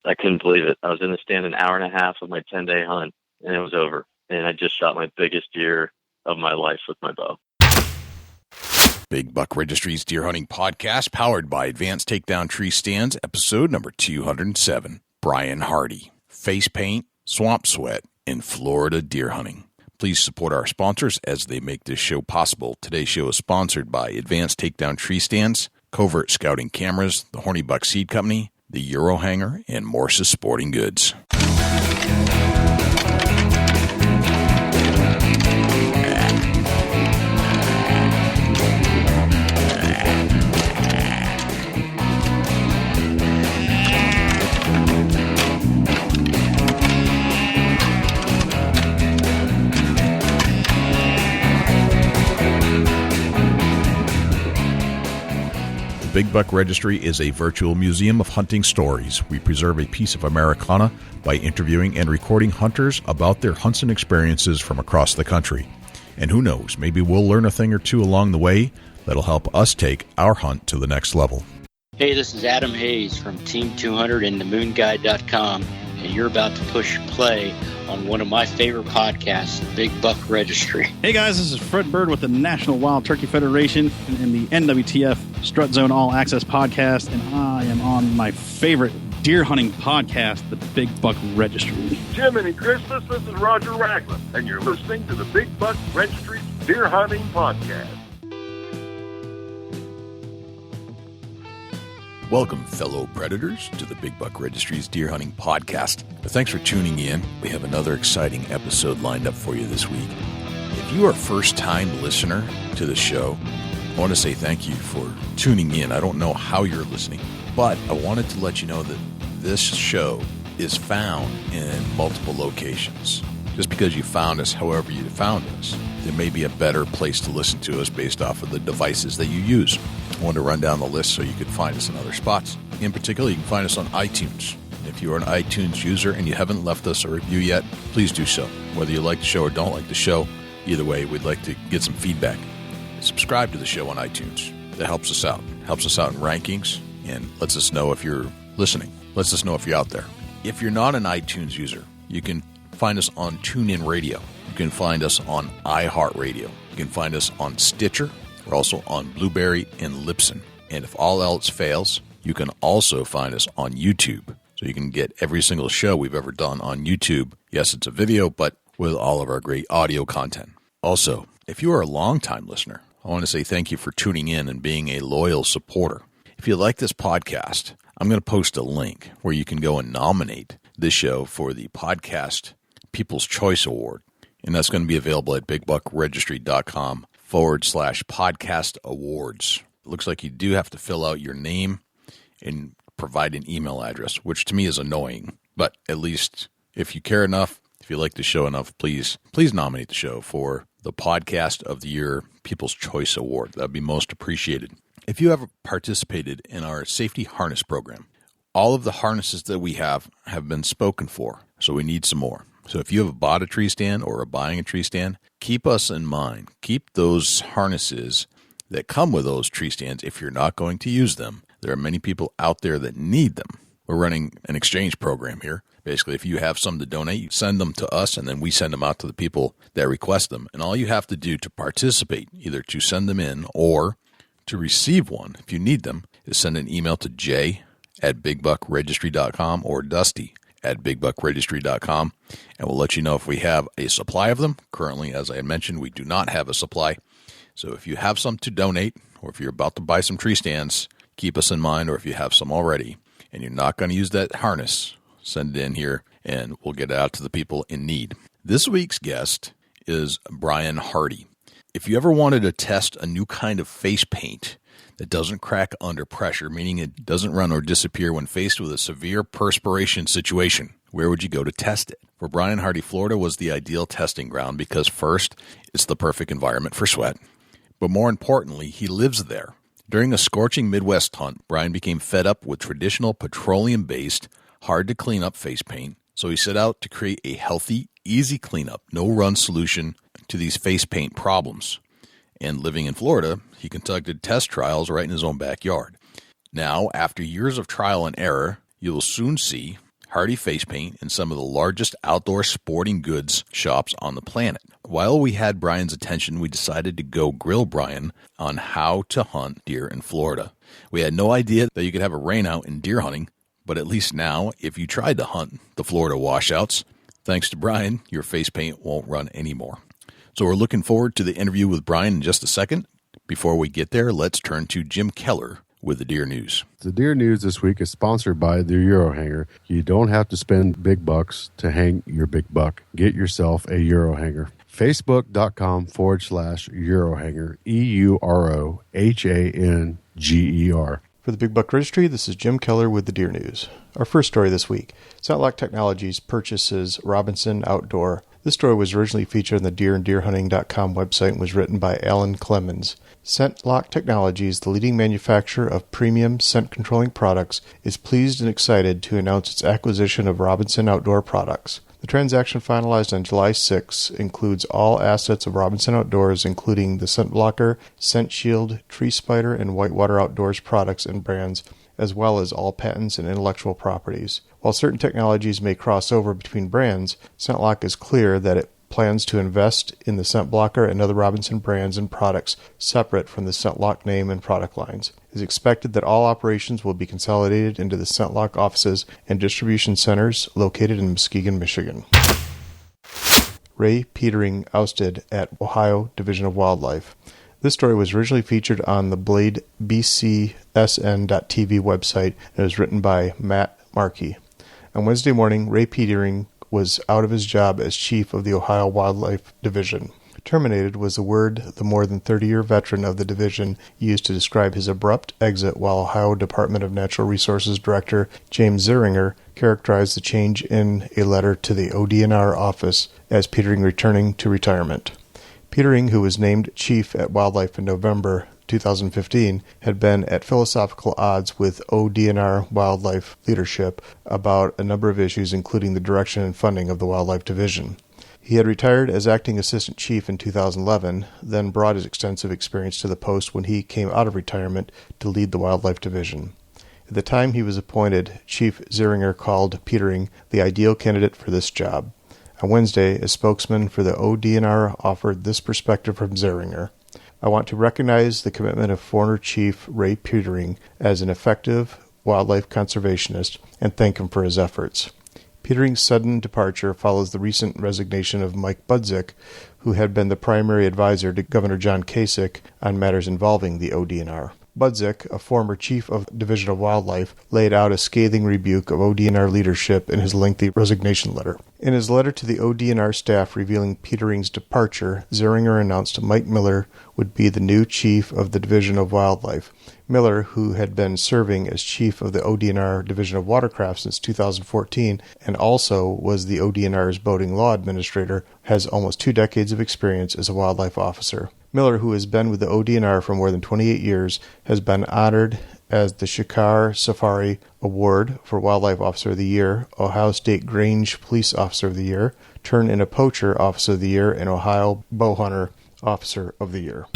I couldn't believe it. I was in the stand an hour and a half of my 10-day hunt, and it was over. And I just shot my biggest deer of my life with my bow. Big Buck Registry's Deer Hunting Podcast, powered by Advanced Takedown Tree Stands, episode number 207. Brian Hardy, face paint, swamp sweat, and Florida deer hunting. Please support our sponsors as they make this show possible. Today's show is sponsored by Advanced Takedown Tree Stands, Covert Scouting Cameras, the Horny Buck Seed Company, the Euro Hanger, and Morse's Sporting Goods. Big Buck Registry is a virtual museum of hunting stories. We preserve a piece of Americana by interviewing and recording hunters about their hunts and experiences from across the country. And who knows, maybe we'll learn a thing or two along the way that'll help us take our hunt to the next level. Hey, this is Adam Hayes from Team 200 and themoonguide.com, and you're about to push play on one of my favorite podcasts, Big Buck Registry. Hey guys, this is Fred Bird with the National Wild Turkey Federation and the NWTF Strut Zone All Access podcast, and I am on my favorite deer hunting podcast, the Big Buck Registry. Jiminy Christmas, this is Roger Ragland, and you're listening to the Big Buck Registry Deer Hunting Podcast. Welcome, fellow predators, to the Big Buck Registry's Deer Hunting Podcast. Thanks for tuning in. We have another exciting episode lined up for you this week. If you are a first-time listener to the show, I want to say thank you for tuning in. I don't know how you're listening, but I wanted to let you know that this show is found in multiple locations. Just because you found us however you found us, there may be a better place to listen to us based off of the devices that you use. I want to run down the list so you can find us in other spots. In particular, you can find us on iTunes. If you are an iTunes user and you haven't left us a review yet, please do so. Whether you like the show or don't like the show, either way, we'd like to get some feedback. Subscribe to the show on iTunes. That helps us out. Helps us out in rankings and lets us know if you're listening. Lets us know if you're out there. If you're not an iTunes user, you can find us on TuneIn Radio. You can find us on iHeartRadio. You can find us on Stitcher. We're also on Blueberry and Libsyn. And if all else fails, you can also find us on YouTube. So you can get every single show we've ever done on YouTube. Yes, it's a video, but with all of our great audio content. Also, if you are a long-time listener, I want to say thank you for tuning in and being a loyal supporter. If you like this podcast, I'm going to post a link where you can go and nominate this show for the Podcast People's Choice Award. And that's going to be available at bigbuckregistry.com/podcast awards. It looks like you do have to fill out your name and provide an email address, which to me is annoying. But at least if you care enough, if you like the show enough, please nominate the show for the Podcast of the Year People's Choice Award. That would be most appreciated. If you ever participated in our safety harness program, all of the harnesses that we have been spoken for, so we need some more. So if you have bought a tree stand or are buying a tree stand, keep us in mind. Keep those harnesses that come with those tree stands if you're not going to use them. There are many people out there that need them. We're running an exchange program here. Basically, if you have some to donate, you send them to us, and then we send them out to the people that request them. And all you have to do to participate, either to send them in or to receive one, if you need them, is send an email to jay@bigbuckregistry.com or dusty@bigbuckregistry.com, and we'll let you know if we have a supply of them. Currently, as I had mentioned, we do not have a supply. So if you have some to donate, or if you're about to buy some tree stands, keep us in mind, or if you have some already, and you're not going to use that harness, send it in here, and we'll get it out to the people in need. This week's guest is Brian Hardy. If you ever wanted to test a new kind of face paint that doesn't crack under pressure, meaning it doesn't run or disappear when faced with a severe perspiration situation, where would you go to test it? For Brian Hardy, Florida was the ideal testing ground because first, it's the perfect environment for sweat, but more importantly, he lives there. During a scorching Midwest hunt, Brian became fed up with traditional petroleum-based, hard-to-clean-up face paint, so he set out to create a healthy, easy cleanup, no-run solution to these face paint problems. And living in Florida, he conducted test trials right in his own backyard. Now, after years of trial and error, you will soon see Hardy face paint in some of the largest outdoor sporting goods shops on the planet. While we had Brian's attention, we decided to go grill Brian on how to hunt deer in Florida. We had no idea that you could have a rain out in deer hunting, but at least now, if you tried to hunt the Florida washouts, thanks to Brian, your face paint won't run anymore. So we're looking forward to the interview with Brian in just a second. Before we get there, let's turn to Jim Keller with the Deer News. The Deer News this week is sponsored by the Euro Hanger. You don't have to spend big bucks to hang your big buck. Get yourself a Euro Hanger. Facebook.com/Eurohanger, EUROHANGER. For the Big Buck Registry, this is Jim Keller with the Deer News. Our first story this week. ScentLock Technologies purchases Robinson Outdoor. This story was originally featured on the deeranddeerhunting.com website and was written by Alan Clemens. ScentLock Technologies, the leading manufacturer of premium scent-controlling products, is pleased and excited to announce its acquisition of Robinson Outdoor products. The transaction, finalized on July 6, includes all assets of Robinson Outdoors, including the Scent Blocker, Scent Shield, Tree Spider, and Whitewater Outdoors products and brands, as well as all patents and intellectual properties. While certain technologies may cross over between brands, ScentLock is clear that it plans to invest in the Scent Blocker and other Robinson brands and products separate from the ScentLock name and product lines. It is expected that all operations will be consolidated into the ScentLock offices and distribution centers located in Muskegon, Michigan. Ray Petering ousted at Ohio Division of Wildlife. This story was originally featured on the Blade BCSN.TV website and was written by Matt Markey. On Wednesday morning, Ray Petering was out of his job as chief of the Ohio Wildlife Division. Terminated was the word the more than 30-year veteran of the division used to describe his abrupt exit, while Ohio Department of Natural Resources Director James Zeringer characterized the change in a letter to the ODNR office as Petering returning to retirement. Petering, who was named chief at Wildlife in November 2015, had been at philosophical odds with ODNR wildlife leadership about a number of issues, including the direction and funding of the Wildlife Division. He had retired as acting assistant chief in 2011, then brought his extensive experience to the post when he came out of retirement to lead the Wildlife Division. At the time he was appointed, Chief Zeringer called Petering the ideal candidate for this job. On Wednesday, a spokesman for the ODNR offered this perspective from Zeringer. I want to recognize the commitment of former Chief Ray Petering as an effective wildlife conservationist and thank him for his efforts. Petering's sudden departure follows the recent resignation of Mike Budzik, who had been the primary advisor to Governor John Kasich on matters involving the ODNR. Budzik, a former chief of Division of Wildlife, laid out a scathing rebuke of ODNR leadership in his lengthy resignation letter. In his letter to the ODNR staff revealing Petering's departure, Zeringer announced Mike Miller would be the new chief of the Division of Wildlife. Miller, who had been serving as chief of the ODNR Division of Watercraft since 2014 and also was the ODNR's boating law administrator, has almost 2 decades of experience as a wildlife officer. Miller, who has been with the ODNR for more than 28 years, has been honored as the Shikar Safari Award for Wildlife Officer of the Year, Ohio State Grange Police Officer of the Year, Turn in a Poacher Officer of the Year, and Ohio Bowhunter Officer of the Year.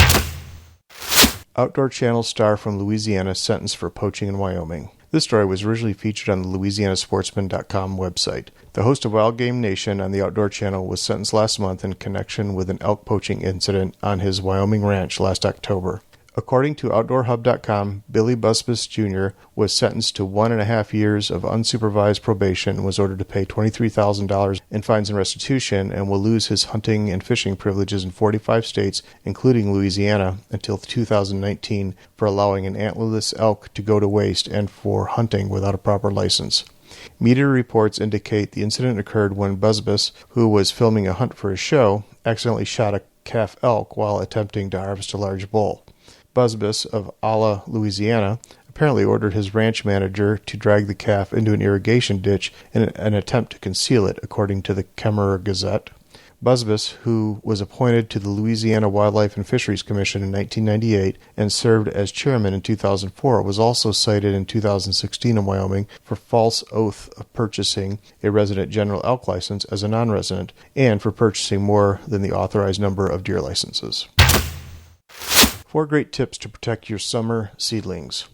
Outdoor Channel star from Louisiana sentenced for poaching in Wyoming. This story was originally featured on the LouisianaSportsman.com website. The host of Wild Game Nation on the Outdoor Channel was sentenced last month in connection with an elk poaching incident on his Wyoming ranch last October. According to OutdoorHub.com, Billy Busbus Jr. was sentenced to 1.5 years of unsupervised probation and was ordered to pay $23,000 in fines and restitution, and will lose his hunting and fishing privileges in 45 states, including Louisiana, until 2019 for allowing an antlerless elk to go to waste and for hunting without a proper license. Media reports indicate the incident occurred when Busbus, who was filming a hunt for his show, accidentally shot a calf elk while attempting to harvest a large bull. Busbus of Alla, Louisiana, apparently ordered his ranch manager to drag the calf into an irrigation ditch in an attempt to conceal it, according to the Kemmerer Gazette. Busbus, who was appointed to the Louisiana Wildlife and Fisheries Commission in 1998 and served as chairman in 2004, was also cited in 2016 in Wyoming for false oath of purchasing a resident general elk license as a non-resident and for purchasing more than the authorized number of deer licenses. 4 great tips to protect your summer seedlings.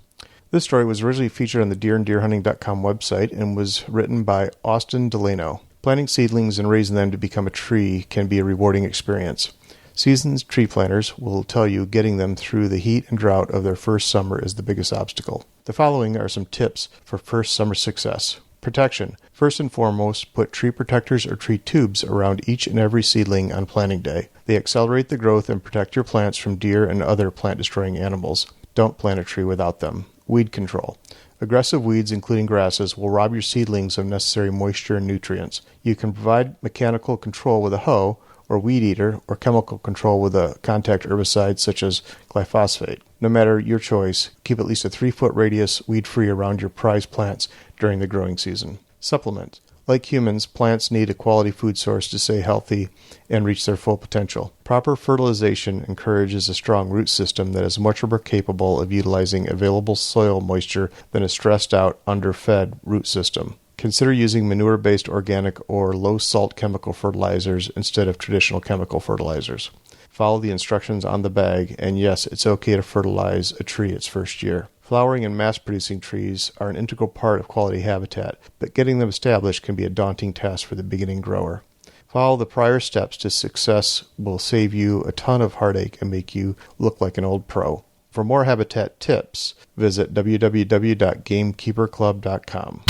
This story was originally featured on the deeranddeerhunting.com website and was written by Austin Delano. Planting seedlings and raising them to become a tree can be a rewarding experience. Seasoned tree planters will tell you getting them through the heat and drought of their first summer is the biggest obstacle. The following are some tips for first summer success. Protection. First and foremost, put tree protectors or tree tubes around each and every seedling on planting day. They accelerate the growth and protect your plants from deer and other plant-destroying animals. Don't plant a tree without them. Weed control. Aggressive weeds, including grasses, will rob your seedlings of necessary moisture and nutrients. You can provide mechanical control with a hoe, or weed eater, or chemical control with a contact herbicide such as glyphosate. No matter your choice, keep at least a 3-foot radius weed-free around your prize plants during the growing season. Supplement. Like humans, plants need a quality food source to stay healthy and reach their full potential. Proper fertilization encourages a strong root system that is much more capable of utilizing available soil moisture than a stressed-out, underfed root system. Consider using manure-based organic or low-salt chemical fertilizers instead of traditional chemical fertilizers. Follow the instructions on the bag, and yes, it's okay to fertilize a tree its first year. Flowering and mass-producing trees are an integral part of quality habitat, but getting them established can be a daunting task for the beginning grower. Follow the prior steps to success will save you a ton of heartache and make you look like an old pro. For more habitat tips, visit www.gamekeeperclub.com.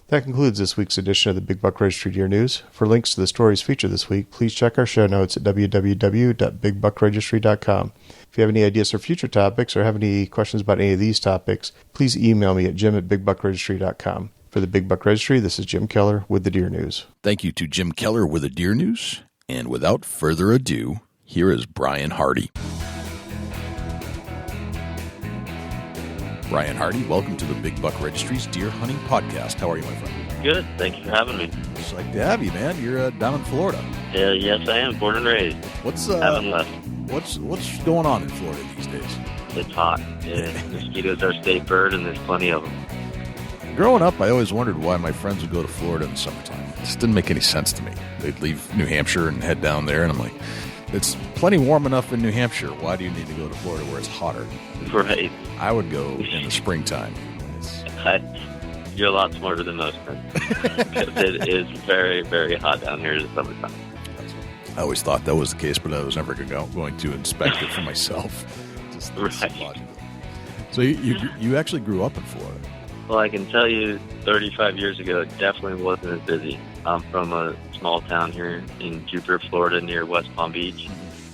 That concludes this week's edition of the Big Buck Registry Deer News. For links to the stories featured this week, please check our show notes at www.bigbuckregistry.com. If you have any ideas for future topics or have any questions about any of these topics, please email me at jim@bigbuckregistry.com. For the Big Buck Registry, this is Jim Keller with the Deer News. Thank you to Jim Keller with the Deer News. And without further ado, here is Brian Hardy. Brian Hardy, welcome to the Big Buck Registry's Deer Hunting Podcast. How are you, my friend? Good. Thank you for having me. It's like to have you, man. You're down in Florida. Yes, I am. Born and raised. Haven't left. What's going on in Florida these days? It's hot. Mosquitoes are a state bird, and there's plenty of them. Growing up, I always wondered why my friends would go to Florida in the summertime. It just didn't make any sense to me. They'd leave New Hampshire and head down there, and I'm like, it's plenty warm enough in New Hampshire. Why do you need to go to Florida where it's hotter? Right. I would go in the springtime. You're a lot smarter than most, man. Because it is very, very hot down here in the summertime. I always thought that was the case, but I was never going to inspect it for myself. Just right. Logical. So you actually grew up in Florida? Well, I can tell you 35 years ago, it definitely wasn't as busy. I'm from a small town here in Jupiter, Florida, near West Palm Beach.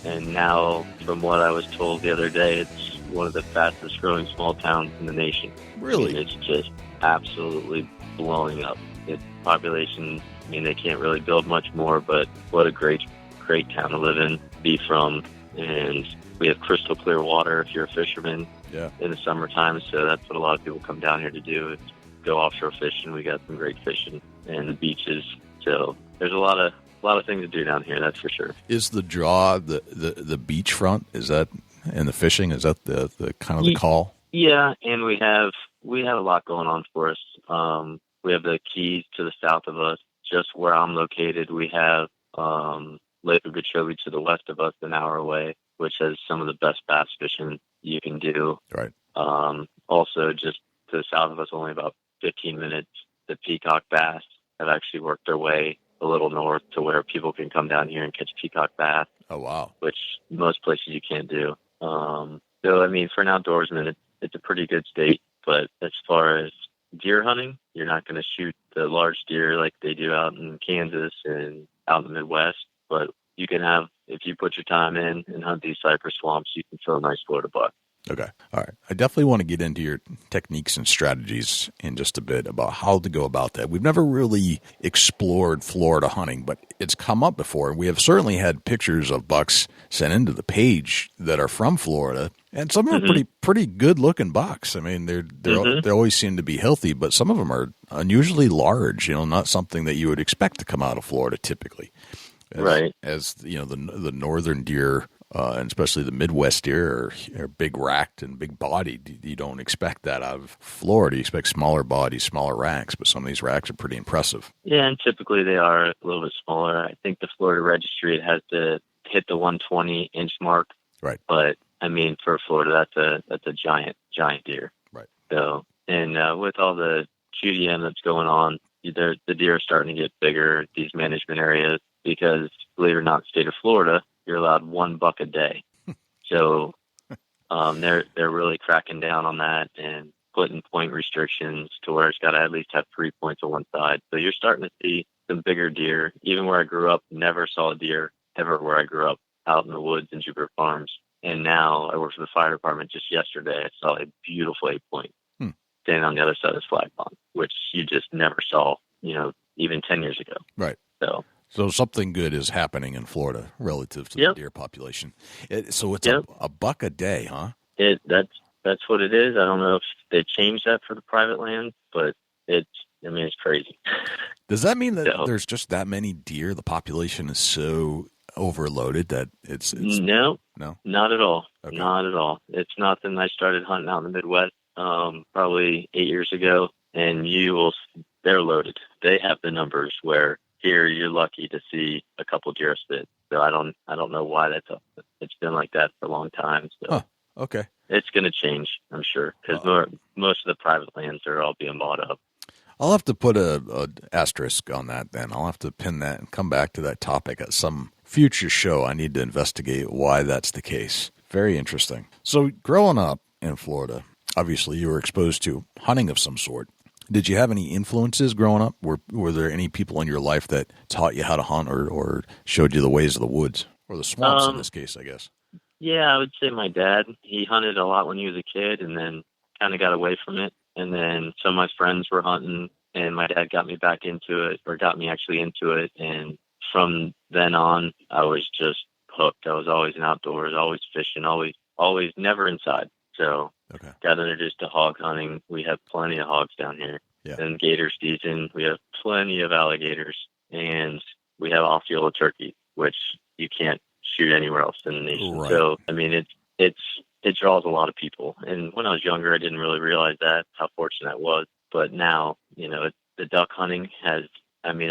And now, from what I was told the other day, it's one of the fastest growing small towns in the nation. Really? It's just absolutely blowing up. Its population, I mean, they can't really build much more, but what a great town to live in, be from. And we have crystal clear water if you're a fisherman in the summertime. So that's what a lot of people come down here to do, is go offshore fishing. We got some great fishing and the beaches. So there's a lot of things to do down here, that's for sure. Is the draw the beachfront? Is that, and the fishing, is that the kind of the call? Yeah, and we have a lot going on for us. We have the Keys to the south of us. Just where I'm located, we have Lake Okeechobee to the west of us, an hour away, which has some of the best bass fishing you can do. Right. Also, just to the south of us, only about 15 minutes, the peacock bass have actually worked their way a little north to where people can come down here and catch peacock bass. Oh, wow. Which most places you can't do. So, I mean, for an outdoorsman, it's a pretty good state. But as far as deer hunting, you're not going to shoot the large deer like they do out in Kansas and out in the Midwest. But you can have, if you put your time in and hunt these cypress swamps, you can kill a nice Florida buck. Okay. All right. I definitely want to get into your techniques and strategies in just a bit about how to go about that. We've never really explored Florida hunting, but it's come up before. We have certainly had pictures of bucks sent into the page that are from Florida, and some of them are pretty good looking bucks. I mean, they always seem to be healthy, but some of them are unusually large, not something that you would expect to come out of Florida typically. As the northern deer, and especially the Midwest deer, are big racked and big bodied. You don't expect that out of Florida. You expect smaller bodies, smaller racks, but some of these racks are pretty impressive. Yeah, and typically they are a little bit smaller. I think the Florida Registry, it has to hit the 120-inch mark. Right. But I mean, for Florida, that's a giant deer. Right. So, and with all the QDM that's going on, the deer are starting to get bigger, these management areas, because believe it or not, state of Florida, you're allowed 1 buck a day. So they're really cracking down on that and putting point restrictions to where it's got to at least have 3 points on one side. So you're starting to see some bigger deer. Even where I grew up, never saw a deer ever where I grew up, out in the woods in Jupiter Farms. And now I work for the fire department. Just yesterday, I saw a beautiful 8-point standing on the other side of this flag pond, which you just never saw, even 10 years ago. Right. So something good is happening in Florida relative to the deer population. So it's a buck a day, huh? That's what it is. I don't know if they changed that for the private land, but it's crazy. Does that mean that there's just that many deer? The population is so overloaded that it's No, not at all. Okay. Not at all. It's nothing. I started hunting out in the Midwest probably 8 years ago, and they're loaded. They have the numbers where here you're lucky to see a couple deer spit. So I don't know why that's up. It's been like that for a long time. So okay, it's going to change, I'm sure, because most of the private lands are all being bought up. I'll have to put a asterisk on that then. I'll have to pin that and come back to that topic at some future show. I need to investigate why that's the case. Very interesting. So growing up in Florida, obviously you were exposed to hunting of some sort. Did you have any influences growing up? Were there any people in your life that taught you how to hunt or showed you the ways of the woods or the swamps in this case, I guess? Yeah, I would say my dad. He hunted a lot when he was a kid and then kind of got away from it. And then some of my friends were hunting, and my dad got me back into it, or got me actually into it. And from then on, I was just hooked. I was always in outdoors, always fishing, always never inside. So got introduced to hog hunting. We have plenty of hogs down here. Yeah. In gator season, we have plenty of alligators, and we have Osceola turkey, which you can't shoot anywhere else in the nation. Right. So, I mean, it draws a lot of people. And when I was younger, I didn't really realize that, how fortunate I was. But now, the duck hunting I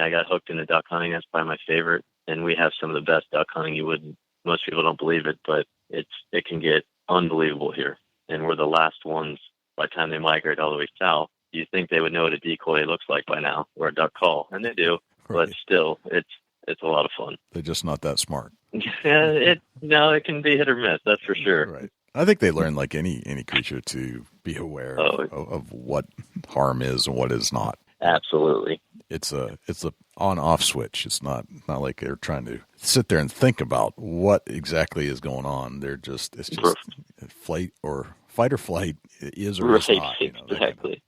got hooked into duck hunting. That's probably my favorite. And we have some of the best duck hunting. Most people don't believe it, but it can get unbelievable here. And we're the last ones by the time they migrate all the way south. You think they would know what a decoy looks like by now, or a duck call, and they do. Right. But still, it's a lot of fun. They're just not that smart. It can be hit or miss, that's for sure. Right. I think they learn, like any creature, to be aware of what harm is and what is not. Absolutely. It's a on-off switch. It's not like they're trying to sit there and think about what exactly is going on. It's just fight or flight. It is or is not. Exactly.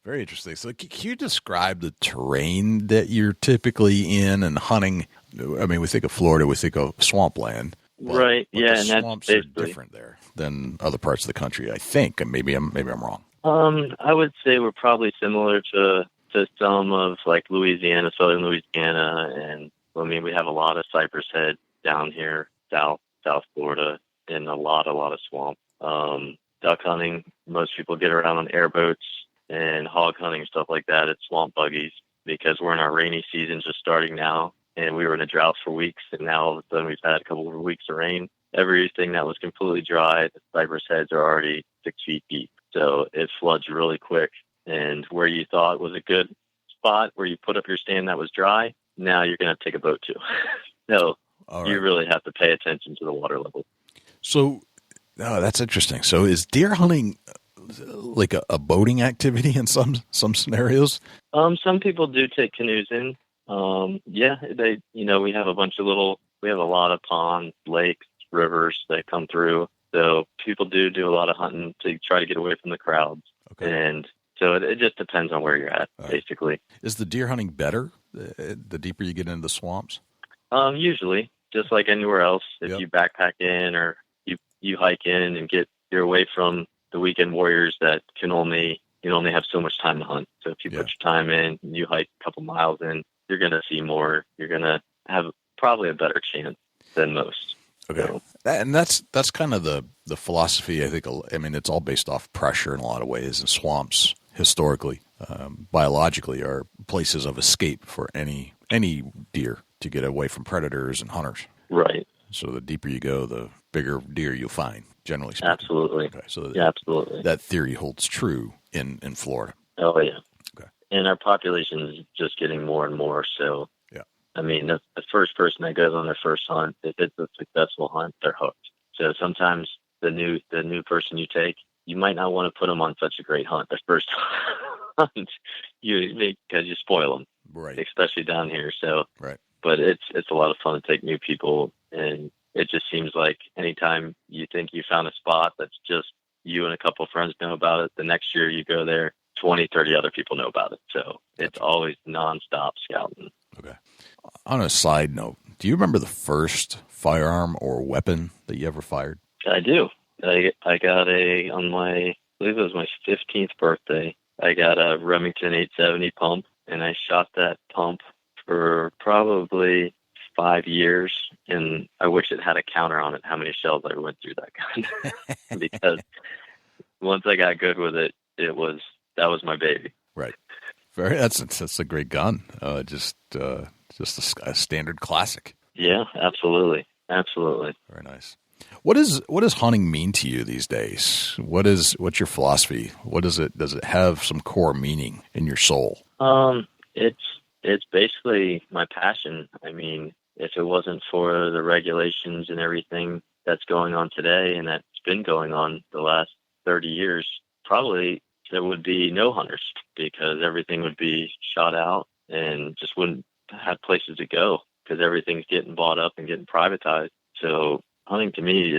Very interesting. So can you describe the terrain that you're typically in and hunting? I mean, we think of Florida, we think of swampland. Right. Yeah, and swamps are different there than other parts of the country, I think. And maybe I'm wrong. I would say we're probably similar to some of like Louisiana, southern Louisiana, and we have a lot of cypress head down here, South Florida, and a lot of swamp. Duck hunting, most people get around on airboats, and hog hunting, stuff like that, it's swamp buggies, because we're in our rainy season just starting now, and we were in a drought for weeks, and now all of a sudden we've had a couple of weeks of rain. Everything that was completely dry, the cypress heads are already 6 feet deep, so it floods really quick. And where you thought was a good spot where you put up your stand that was dry, now you're going to take a boat to. So you really have to pay attention to the water level. So that's interesting. So is deer hunting like a boating activity in some scenarios? Some people do take canoes in. We have we have a lot of ponds, lakes, rivers that come through. So people do a lot of hunting to try to get away from the crowds. Okay. And so it just depends on where you're at, basically. Is the deer hunting better the deeper you get into the swamps? Usually, just like anywhere else. If you backpack in or you hike in and you're away from the weekend warriors that you only have so much time to hunt. So if you put your time in, and you hike a couple miles in, you're going to see more. You're going to have probably a better chance than most. Okay. So, and that's kind of the philosophy, I think. I mean, it's all based off pressure in a lot of ways, and swamps historically, biologically, are places of escape for any deer to get away from predators and hunters. Right. So the deeper you go, the bigger deer you'll find. generally speaking. Absolutely. Okay, so Yeah, absolutely. that theory holds true in Florida. Oh, yeah. Okay. And our population is just getting more and more. So, yeah. I mean, the first person that goes on their first hunt, if it's a successful hunt, they're hooked. So sometimes the new person you take, you might not want to put them on such a great hunt. Their first hunt, because you spoil them, right? Especially down here. So, right. But it's a lot of fun to take new people, and it just seems like anytime you think you found a spot that's just you and a couple of friends know about it, the next year you go there, 20, 30 other people know about it. So it's always nonstop scouting. Okay. On a side note, do you remember the first firearm or weapon that you ever fired? I do. I got on I believe it was my 15th birthday, I got a Remington 870 pump, and I shot that pump for probably 5 years, and I wish it had a counter on it, how many shells I went through that gun. Because once I got good with it, that was my baby. Right. That's a great gun. Just a standard classic. Yeah, absolutely. Absolutely. Very nice. What does hunting mean to you these days? What's your philosophy? Does it have some core meaning in your soul? It's basically my passion. I mean, if it wasn't for the regulations and everything that's going on today and that's been going on the last 30 years, probably there would be no hunters because everything would be shot out and just wouldn't have places to go because everything's getting bought up and getting privatized. So hunting to me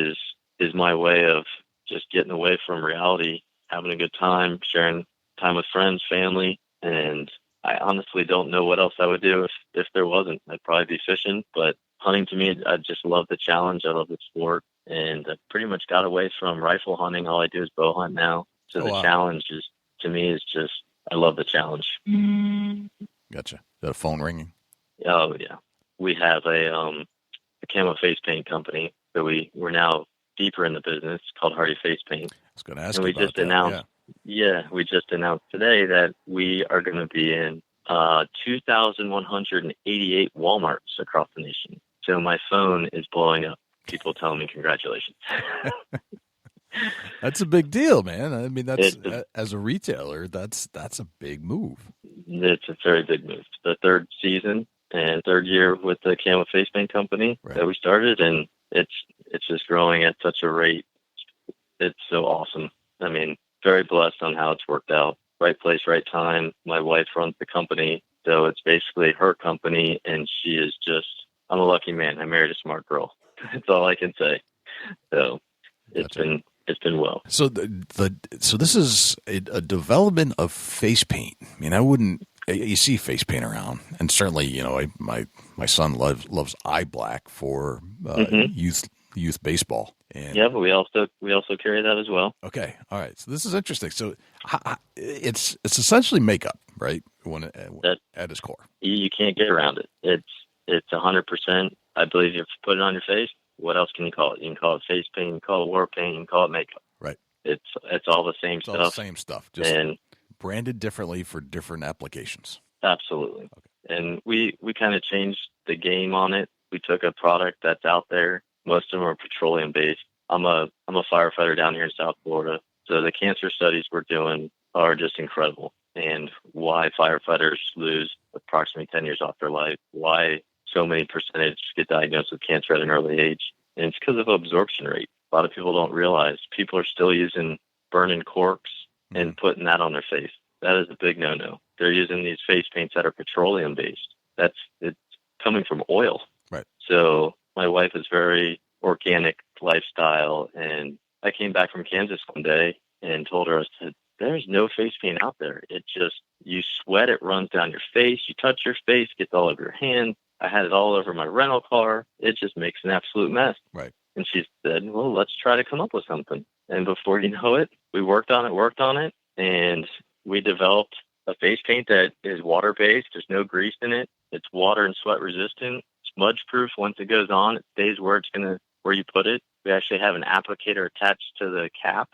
is my way of just getting away from reality, having a good time, sharing time with friends, family, and I honestly don't know what else I would do if there wasn't. I'd probably be fishing, but hunting to me, I just love the challenge. I love the sport, and I pretty much got away from rifle hunting. All I do is bow hunt now. So challenge to me is just, I love the challenge. Gotcha. Is that a phone ringing? Oh, yeah. We have a camo face paint company, so we're now deeper in the business, called Hardy Face Paint. I was going to ask and you we about just that. announced. Yeah, we just announced today that we are going to be in 2,188 Walmarts across the nation. So my phone is blowing up. People telling me congratulations. That's a big deal, man. I mean, as a retailer, that's a big move. It's a very big move. It's the third season and third year with the Camo Face Paint Company that we started, and it's just growing at such a rate. It's so awesome. I mean, very blessed on how it's worked out. Right place, right time. My wife runs the company, so it's basically her company, and she is just, I'm a lucky man. I married a smart girl. That's all I can say. So it's been well. So so this is a development of face paint. I mean, you see face paint around, and certainly, my son loves eye black for youth baseball. And yeah, but we also carry that as well. Okay, all right. So this is interesting. So it's essentially makeup, right? At its core, you can't get around it. It's 100%. I believe if you put it on your face, what else can you call it? You can call it face paint, you can call it war paint, you can call it makeup. Right. It's all the same stuff. All the same stuff, just branded differently for different applications. Absolutely. Okay. And we kind of changed the game on it. We took a product that's out there. Most of them are petroleum based. I'm a firefighter down here in South Florida. So the cancer studies we're doing are just incredible. And why firefighters lose approximately 10 years off their life, why so many percentage get diagnosed with cancer at an early age. And it's because of absorption rate. A lot of people don't realize people are still using burning corks and putting that on their face. That is a big no-no. They're using these face paints that are petroleum based. It's coming from oil. Right. So my wife is very organic lifestyle, and I came back from Kansas one day and told her, I said, there's no face paint out there. It just, you sweat, it runs down your face, you touch your face, gets all over your hands. I had it all over my rental car. It just makes an absolute mess. Right. And she said, well, let's try to come up with something. And before you know it, we worked on it, and we developed a face paint that is water-based. There's no grease in it. It's water and sweat resistant, smudge-proof. Once it goes on, it stays where you put it. We actually have an applicator attached to the cap,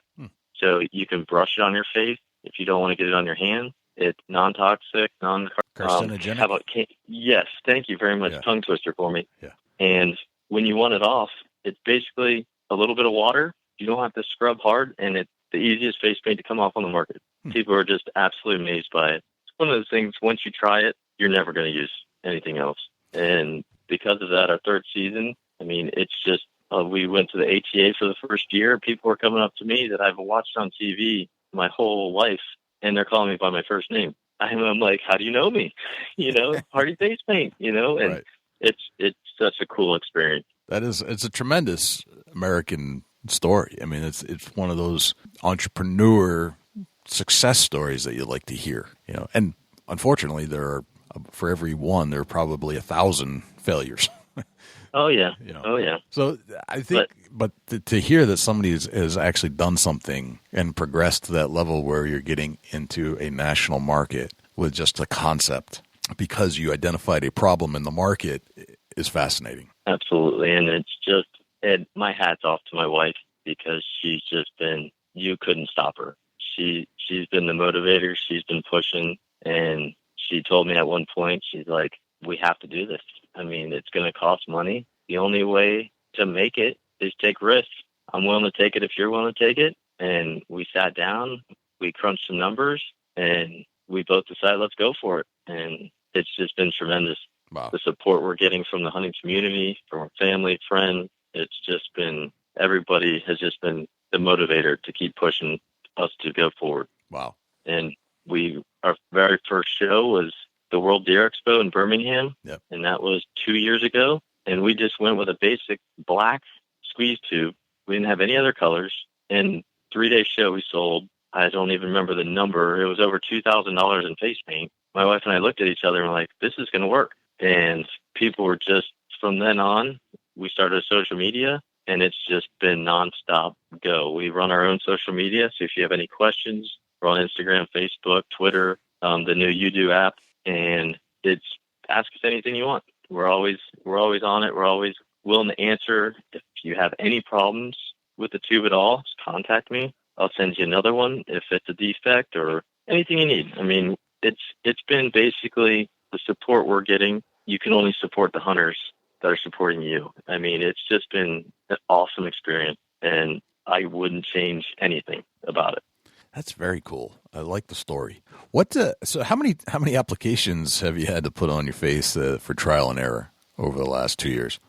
so you can brush it on your face if you don't want to get it on your hand. It's non-toxic, carcinogenic. How about yes, thank you very much. Yeah. Tongue twister for me. Yeah. And when you want it off, it's basically a little bit of water You don't have to scrub hard, and it's the easiest face paint to come off on the market. People are just absolutely amazed by it. It's one of those things, once you try it, you're never going to use anything else. And because of that, our third season, I mean, it's just, we went to the ATA for the first year. People were coming up to me that I've watched on TV my whole life, and they're calling me by my first name. I'm like, how do you know me? Hardy Face Paint, and Right. It's such a cool experience. It's a tremendous American story. I mean, it's one of those entrepreneur success stories that you like to hear, and unfortunately for every one, there are probably 1,000 failures. Oh yeah. Oh yeah. So I think, but to hear that somebody has actually done something and progressed to that level where you're getting into a national market with just a concept because you identified a problem in the market is fascinating. Absolutely. And it's just, my hat's off to my wife, because she's just been, you couldn't stop her. She's been the motivator. She's been pushing. And she told me at one point, she's like, we have to do this. I mean, it's going to cost money. The only way to make it is take risks. I'm willing to take it if you're willing to take it. And we sat down, we crunched some numbers, and we both decided, let's go for it. And it's just been tremendous. Wow. The support we're getting from the hunting community, from our family, friends, it's just been, everybody has just been the motivator to keep pushing us to go forward. Wow. And our very first show was the World Deer Expo in Birmingham. Yep. And that was 2 years ago. And we just went with a basic black squeeze tube. We didn't have any other colors. And 3-day show we sold, I don't even remember the number. It was over $2,000 in face paint. My wife and I looked at each other and were like, this is going to work. And people were just, from then on, we started social media, and it's just been nonstop go. We run our own social media. So if you have any questions, we're on Instagram, Facebook, Twitter, the new YouDo app, and it's ask us anything you want. We're always on it. We're always willing to answer. If you have any problems with the tube at all, just contact me. I'll send you another one if it's a defect or anything you need. I mean, it's been basically the support we're getting. You can only support the hunters that are supporting you. I mean, it's just been an awesome experience, and I wouldn't change anything about it. That's very cool. I like the story. So how many applications have you had to put on your face for trial and error over the last 2 years?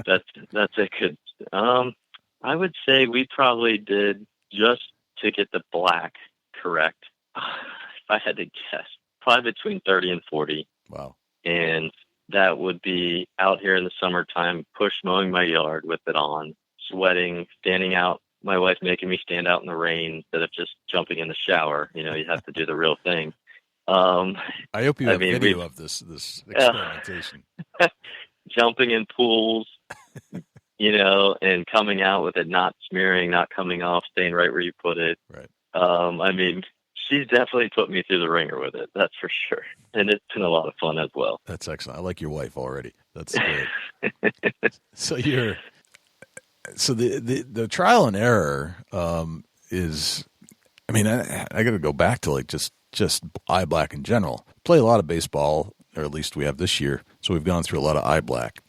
That's a good. I would say we probably did, just to get the black correct, if I had to guess, probably between 30 and 40. Wow. And that would be out here in the summertime, push mowing my yard with it on, sweating, standing out. My wife making me stand out in the rain instead of just jumping in the shower. You have to do the real thing. I hope you have video of this experimentation. Jumping in pools, and coming out with it not smearing, not coming off, staying right where you put it. Right. I mean, she's definitely put me through the ringer with it. That's for sure. And it's been a lot of fun as well. That's excellent. I like your wife already. That's great. So the trial and error is, I mean, I got to go back to like just eye black in general. Play a lot of baseball, or at least we have this year. So we've gone through a lot of eye black.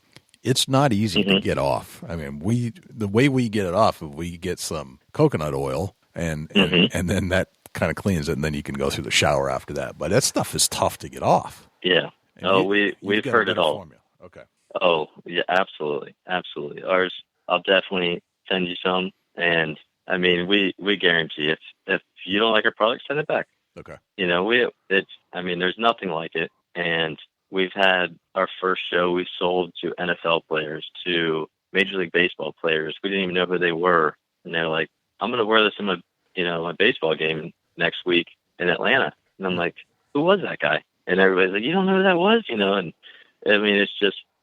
It's not easy to get off. I mean, the way we get it off, if we get some coconut oil and then that kind of cleans it, and then you can go through the shower after that. But that stuff is tough to get off. Yeah. We've heard it all. Formula. Okay. Oh yeah, absolutely. Absolutely. Ours, I'll definitely send you some. And I mean, we guarantee if you don't like our product, send it back. Okay. There's nothing like it. And we've had our first show we sold to NFL players, to Major League Baseball players. We didn't even know who they were. And they're like, I'm going to wear this in my baseball game next week in Atlanta. And I'm like, who was that guy? And everybody's like, you don't know who that was? And I mean,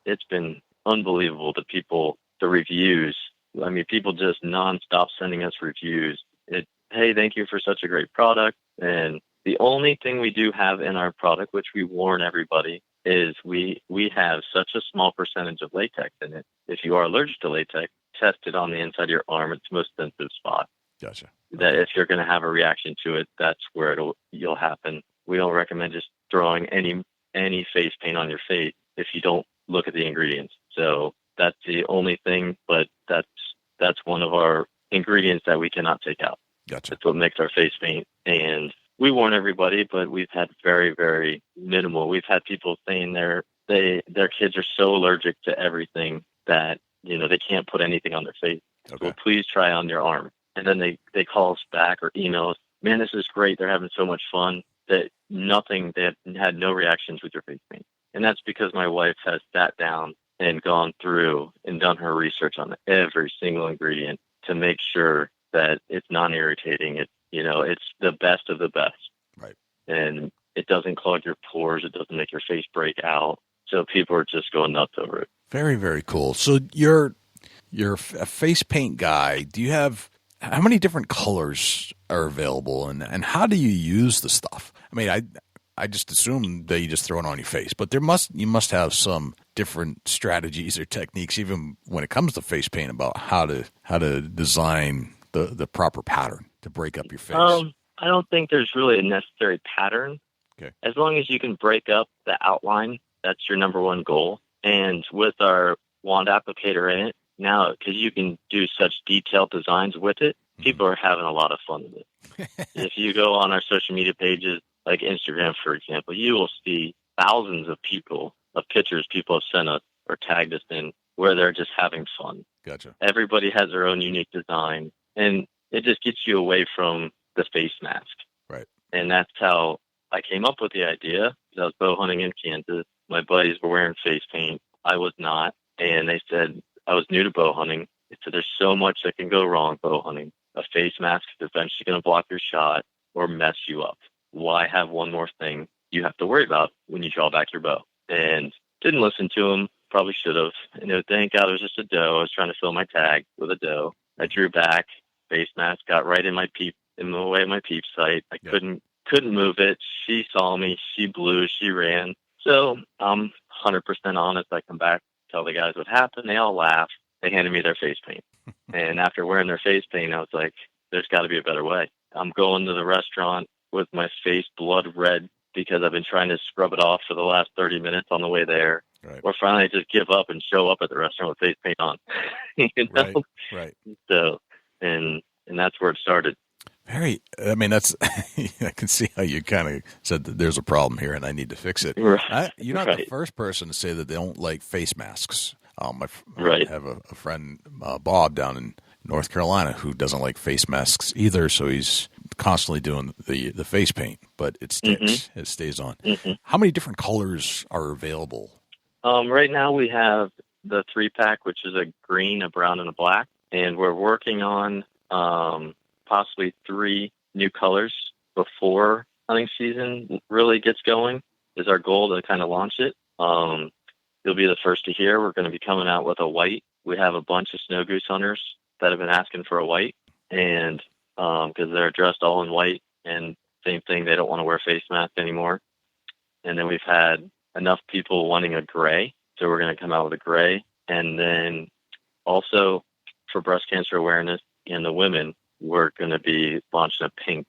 it's been unbelievable. The reviews. I mean, people just nonstop sending us reviews. Hey, thank you for such a great product. And the only thing we do have in our product, which we warn everybody, is we have such a small percentage of latex in it. If you are allergic to latex, test it on the inside of your arm. It's the most sensitive spot. Gotcha. That if you're going to have a reaction to it, that's where you'll happen. We don't recommend just throwing any face paint on your face if you don't look at the ingredients. So that's the only thing, but that's that's one of our ingredients that we cannot take out. Gotcha. That's what makes our face paint. And we warn everybody, but we've had very, very minimal. We've had people saying their kids are so allergic to everything that, they can't put anything on their face. Okay. So please try on your arm. And then they call us back or email us, man, this is great. They're having so much fun that they had no reactions with your face paint. And that's because my wife has sat down and gone through and done her research on every single ingredient to make sure that it's non-irritating. It's the best of the best. Right. And it doesn't clog your pores. It doesn't make your face break out. So people are just going nuts over it. Very, very cool. So you're a face paint guy. Do you have, how many different colors are available, and how do you use the stuff? I mean, I just assume that you just throw it on your face, but you must have some different strategies or techniques, even when it comes to face paint, about how to design the proper pattern to break up your face. I don't think there's really a necessary pattern. Okay. As long as you can break up the outline, that's your number one goal. And with our wand applicator in it now, because you can do such detailed designs with it, people are having a lot of fun with it. If you go on our social media pages, like Instagram, for example, you will see thousands of pictures people have sent us or tagged us in where they're just having fun. Gotcha. Everybody has their own unique design, and it just gets you away from the face mask. Right. And that's how I came up with the idea. I was bow hunting in Kansas. My buddies were wearing face paint. I was not. And they said, I was new to bow hunting. They said, there's so much that can go wrong bow hunting. A face mask is eventually going to block your shot or mess you up. Why have one more thing you have to worry about when you draw back your bow? And didn't listen to them. Probably should have. And thank God it was just a doe. I was trying to fill my tag with a doe. I drew back. Face mask got right in the way of my peep sight. I couldn't move it. She saw me. She blew. She ran. So I'm 100% honest. I come back, tell the guys what happened. They all laugh. They handed me their face paint. And after wearing their face paint, I was like, there's got to be a better way. I'm going to the restaurant with my face blood red because I've been trying to scrub it off for the last 30 minutes on the way there. Right. Or finally just give up and show up at the restaurant with face paint on. Right. So, and that's where it started. That's, I can see how you kind of said that there's a problem here and I need to fix it. Right. You're not the first person to say that they don't like face masks. I have a friend, Bob, down in North Carolina who doesn't like face masks either, so he's constantly doing the face paint, but it sticks. Mm-hmm. It stays on. Mm-hmm. How many different colors are available? Right now we have the 3-pack, which is a green, a brown, and a black, and we're working on possibly 3 new colors before hunting season really gets going. Is our goal to kind of launch it. You'll be the first to hear. We're going to be coming out with a white. We have a bunch of snow goose hunters that have been asking for a white, and because they're dressed all in white, and same thing, they don't want to wear face masks anymore. And then we've had enough people wanting a gray, so we're going to come out with a gray. And then also for breast cancer awareness in the women, we're going to be launching a pink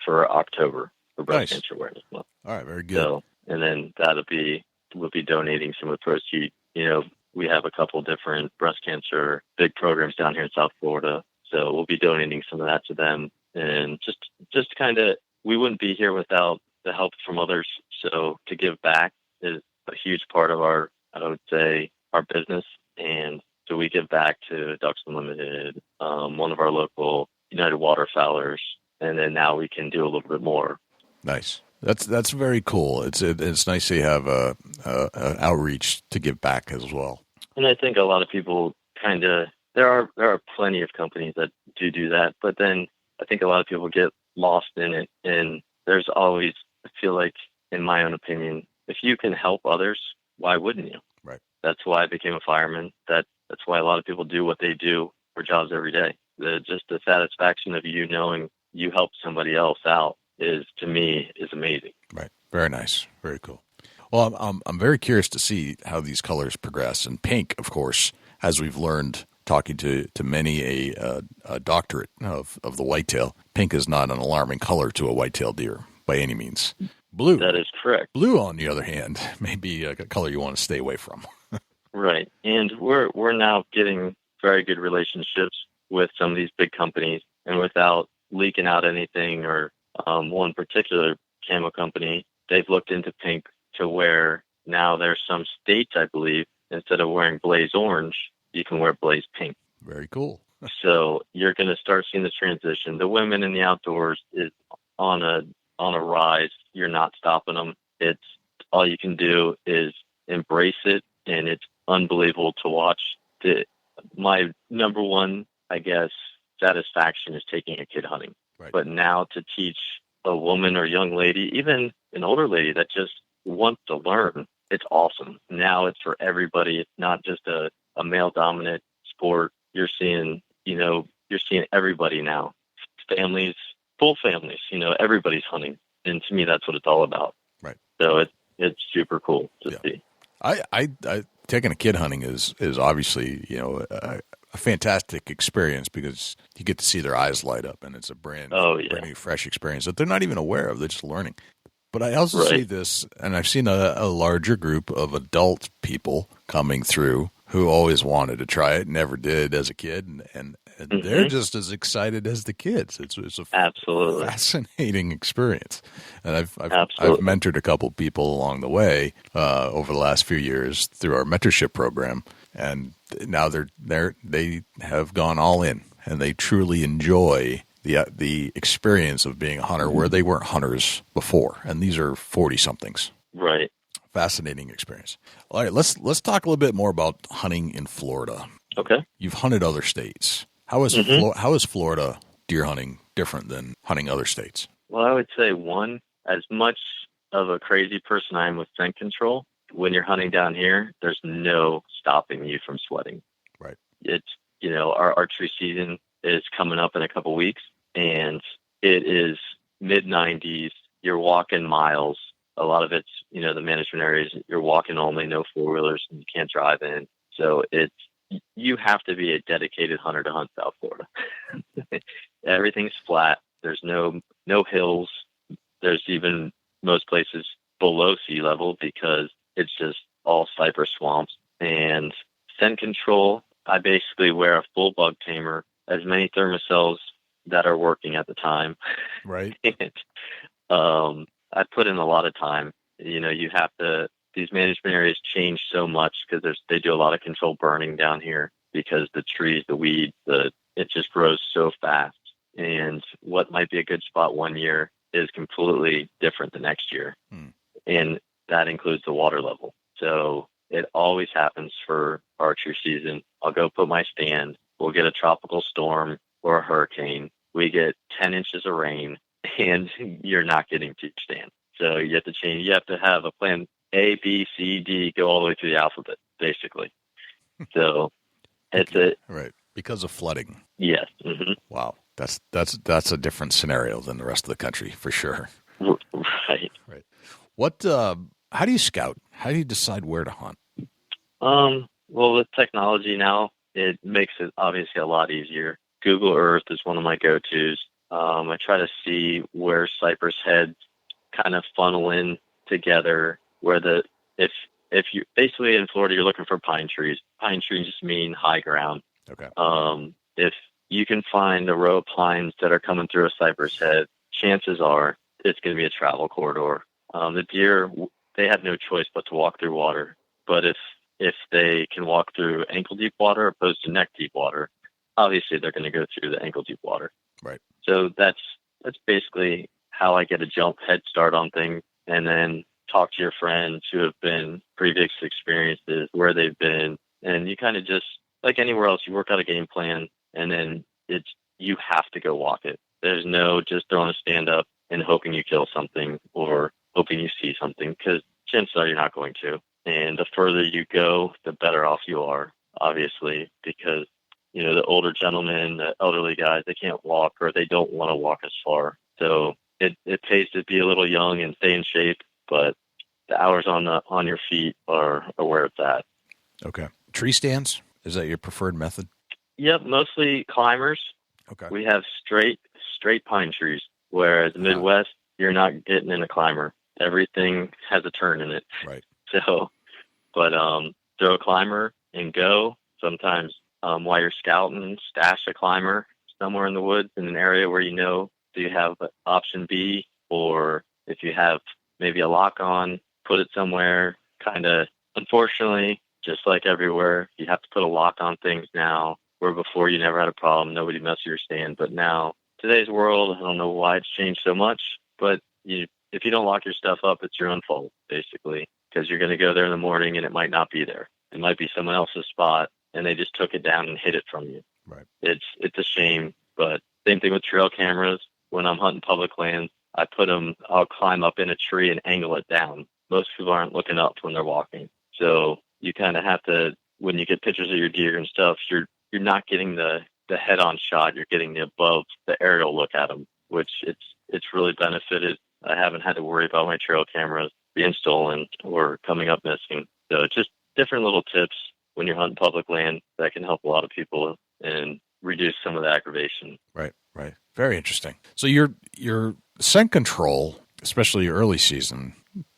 for October for breast cancer awareness month. All right, very good. So, and then we'll be donating some of the proceeds. We have a couple different breast cancer big programs down here in South Florida. So we'll be donating some of that to them. And just kind of, we wouldn't be here without the help from others. So to give back is a huge part of our business. And so we give back to Ducks Unlimited, one of our local United Waterfowlers. And then now we can do a little bit more. Nice. That's very cool. It's nice to have a outreach to give back as well. And I think a lot of people there are plenty of companies that do that, but then I think a lot of people get lost in it. And there's always, I feel like, in my own opinion, if you can help others, why wouldn't you? Right. That's why I became a fireman. That's why a lot of people do what they do for jobs every day. Just the satisfaction of you knowing you helped somebody else out is amazing. Right. Very nice. Very cool. Well, I'm very curious to see how these colors progress. And pink, of course, as we've learned talking to many a doctorate of the whitetail, pink is not an alarming color to a whitetail deer by any means. Blue. That is correct. Blue, on the other hand, may be a color you want to stay away from. Right. And we're now getting very good relationships with some of these big companies, and without leaking out anything, or one particular camo company, they've looked into pink to where now there's some states, I believe, instead of wearing blaze orange, you can wear blaze pink. Very cool. So you're going to start seeing the transition. The women in the outdoors is on a rise. You're not stopping them. It's all you can do is embrace it, and it's unbelievable to watch. My number one, I guess, satisfaction is taking a kid hunting. Right. But now to teach a woman or young lady, even an older lady that just wants to learn, it's awesome. Now it's for everybody. It's not just a male dominant sport. You're seeing everybody now. Families, full families, everybody's hunting. And to me, that's what it's all about. Right. So it's super cool to see. I taking a kid hunting is obviously, a fantastic experience because you get to see their eyes light up, and it's a brand new, fresh experience that they're not even aware of. They're just learning. But I also see this, and I've seen a larger group of adult people coming through who always wanted to try it, never did as a kid, and they're just as excited as the kids. It's a absolutely fascinating experience, and I've mentored a couple people along the way over the last few years through our mentorship program, and now they have gone all in, and they truly enjoy the experience of being a hunter where they weren't hunters before, and these are 40-somethings. Right. Fascinating experience. All right, let's talk a little bit more about hunting in Florida. Okay. You've hunted other states. How is Florida deer hunting different than hunting other states? Well, I would say, one, as much of a crazy person I am with scent control, when you're hunting down here, there's no stopping you from sweating. Right. It's, our archery season is coming up in a couple weeks, and it is mid-90s. You're walking miles. A lot of it's, the management areas, you're walking only, no four-wheelers, and you can't drive in. So you have to be a dedicated hunter to hunt South Florida. Everything's flat. There's no hills. There's even most places below sea level because it's just all cypress swamps. And scent control, I basically wear a full bug tamer, as many thermocells that are working at the time. Right. And, I put in a lot of time. You have to, these management areas change so much because they do a lot of controlled burning down here because the trees, the weeds, it just grows so fast. And what might be a good spot one year is completely different the next year. And that includes the water level. So it always happens for archery season. I'll go put my stand. We'll get a tropical storm or a hurricane. We get 10 inches of rain, and you're not getting to your stand. So you have to change. You have to have a plan A, B, C, D, go all the way through the alphabet, basically. So right, because of flooding. Yes. Mm-hmm. Wow, that's a different scenario than the rest of the country for sure. Right. What? How do you scout? How do you decide where to hunt? Well, with technology now, it makes it obviously a lot easier. Google Earth is one of my go-tos. I try to see where cypress heads kind of funnel in together, where if you basically in Florida, you're looking for pine trees. Pine trees mean high ground. Okay. If you can find a row of pines that are coming through a cypress head, chances are it's going to be a travel corridor. The deer, they have no choice but to walk through water. But if they can walk through ankle-deep water opposed to neck-deep water, obviously they're going to go through the ankle-deep water. Right. So that's basically how I get a head start on things, and then talk to your friends who have been previous experiences, where they've been, and you kind of just, like anywhere else, you work out a game plan, and then you have to go walk it. There's no just throwing a stand up and hoping you kill something or hoping you see something, because chances are you're not going to. And the further you go, the better off you are, obviously, because, the older gentlemen, the elderly guys, they can't walk or they don't want to walk as far. So it pays to be a little young and stay in shape, but the hours on your feet are where it's at. Okay. Tree stands? Is that your preferred method? Yep, mostly climbers. Okay. We have straight pine trees, whereas the Midwest, you're not getting in a climber. Everything has a turn in it. Right. So, but throw a climber and go. Sometimes while you're scouting, stash a climber somewhere in the woods in an area where do you have option B, or if you have maybe a lock on, put it somewhere. Kind of, unfortunately, just like everywhere, you have to put a lock on things now, where before you never had a problem, nobody messed with your stand. But now, today's world, I don't know why it's changed so much, but if you don't lock your stuff up, it's your own fault, basically, because you're going to go there in the morning and it might not be there. It might be someone else's spot, and they just took it down and hid it from you. Right. It's a shame, but same thing with trail cameras. When I'm hunting public lands, I'll climb up in a tree and angle it down. Most people aren't looking up when they're walking. So you kind of have to, when you get pictures of your deer and stuff, you're not getting the head-on shot. You're getting the above the aerial look at them, which it's really benefited. I haven't had to worry about my trail cameras being stolen or coming up missing. So just different little tips when you're hunting public land that can help a lot of people and reduce some of the aggravation. Right. Very interesting. So your scent control, especially early season,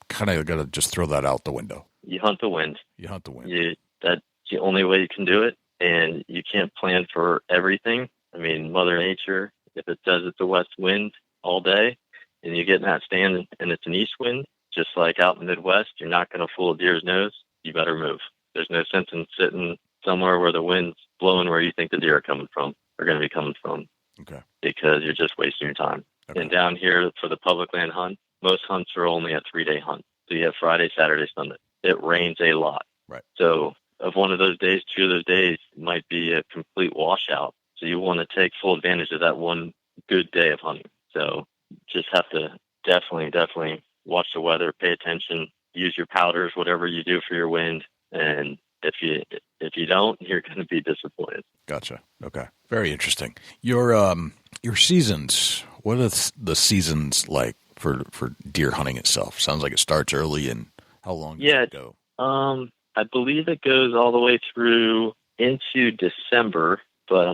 kind of got to just throw that out the window. You hunt the wind. That's the only way you can do it, and you can't plan for everything. I mean, Mother Nature, if it says it's a west wind all day, and you get in that stand and it's an east wind, just like out in the Midwest, you're not going to fool a deer's nose. You better move. There's no sense in sitting somewhere where the wind's blowing where you think the deer are going to be coming from. Okay. Because you're just wasting your time. Okay. And down here for the public land hunt, most hunts are only a 3-day hunt. So you have Friday, Saturday, Sunday. It rains a lot. Right. So of one of those days, 2 of those days might be a complete washout. So you want to take full advantage of that one good day of hunting. So just have to definitely watch the weather, pay attention, use your powders, whatever you do for your wind. And if you don't, you're going to be disappointed. Gotcha. Okay. Very interesting. Your seasons, what are the seasons like for deer hunting itself? Sounds like it starts early, and how long does it go? I believe it goes all the way through into December, but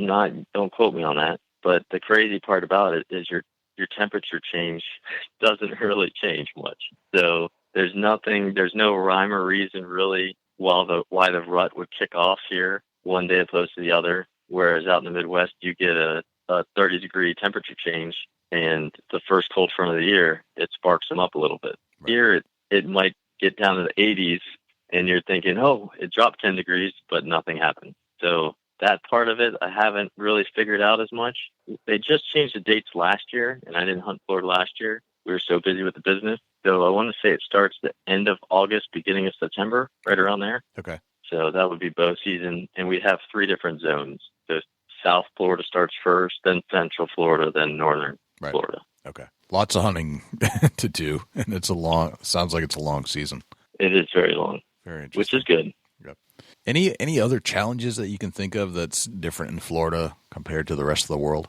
don't quote me on that. But the crazy part about it is your temperature change doesn't really change much. So there's no rhyme or reason really why the rut would kick off here one day opposed to the other. Whereas out in the Midwest, you get a 30-degree temperature change, and the first cold front of the year, it sparks them up a little bit. Right. Here, it might get down to the 80s, and you're thinking, oh, it dropped 10 degrees, but nothing happened. So that part of it, I haven't really figured out as much. They just changed the dates last year, and I didn't hunt Florida last year. We were so busy with the business. So I want to say it starts the end of August, beginning of September, right around there. Okay. So that would be bow season, and we have 3 different zones. So South Florida starts first, then Central Florida, then Northern Florida. Okay. Lots of hunting to do, and sounds like it's a long season. It is very long. Very interesting. Which is good. Yep. Any other challenges that you can think of that's different in Florida compared to the rest of the world?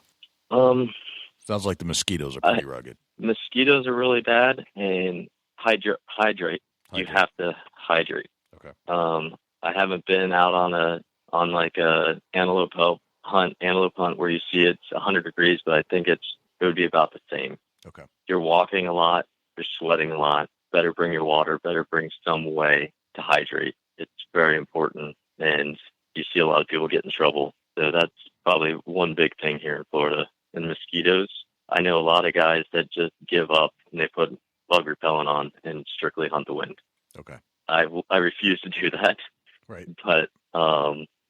Sounds like the mosquitoes are pretty rugged. Mosquitoes are really bad, and hydrate. You have to hydrate. Okay. I haven't been out on a antelope hunt where you see it's 100 degrees, but I think it would be about the same. Okay. You're walking a lot, you're sweating a lot. Better bring your water, better bring some way to hydrate. It's very important, and you see a lot of people get in trouble. So that's probably one big thing here in Florida. And mosquitoes, I know a lot of guys that just give up and they put bug repellent on and strictly hunt the wind. Okay. I refuse to do that. Right. But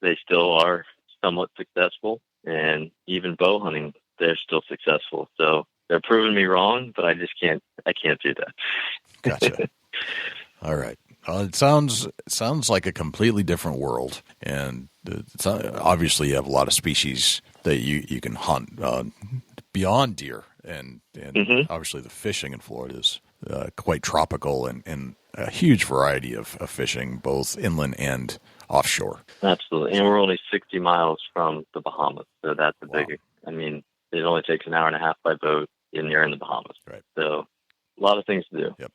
they still are somewhat successful, and even bow hunting, they're still successful. So they're proving me wrong, but I can't do that. Gotcha. All right. It sounds like a completely different world, and obviously you have a lot of species that you can hunt beyond deer, and obviously the fishing in Florida is quite tropical and a huge variety of fishing, both inland and offshore. Absolutely, and we're only 60 miles from the Bahamas, so that's a big. I mean, it only takes an hour and a half by boat, and you're in the Bahamas. Right. So a lot of things to do. Yep.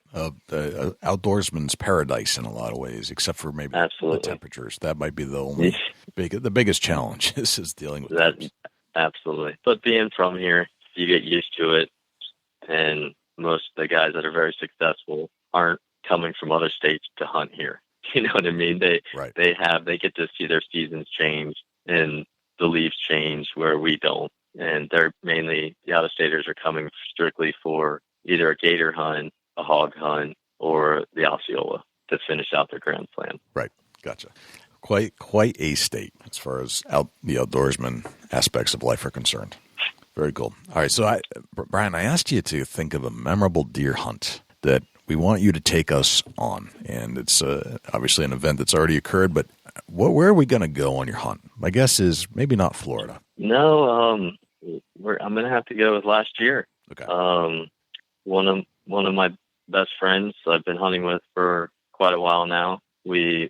The outdoorsman's paradise in a lot of ways, except for maybe the temperatures. That might be the only the biggest challenge is dealing with that. Absolutely. But being from here, you get used to it, and most of the guys that are very successful aren't coming from other states to hunt here. You know what I mean? They get to see their seasons change. and the leaves change where we don't. And they're mainly, the out-of-staters are coming strictly for either a gator hunt, a hog hunt, or the Osceola to finish out their Grand Slam. Right. Gotcha. Quite a state as far as the outdoorsman aspects of life are concerned. Very cool. All right. So, Brian, I asked you to think of a memorable deer hunt that we want you to take us on. And it's obviously an event that's already occurred, but where are we going to go on your hunt? My guess is maybe not Florida. No, I'm going to have to go with last year. Okay. One of my best friends I've been hunting with for quite a while now. We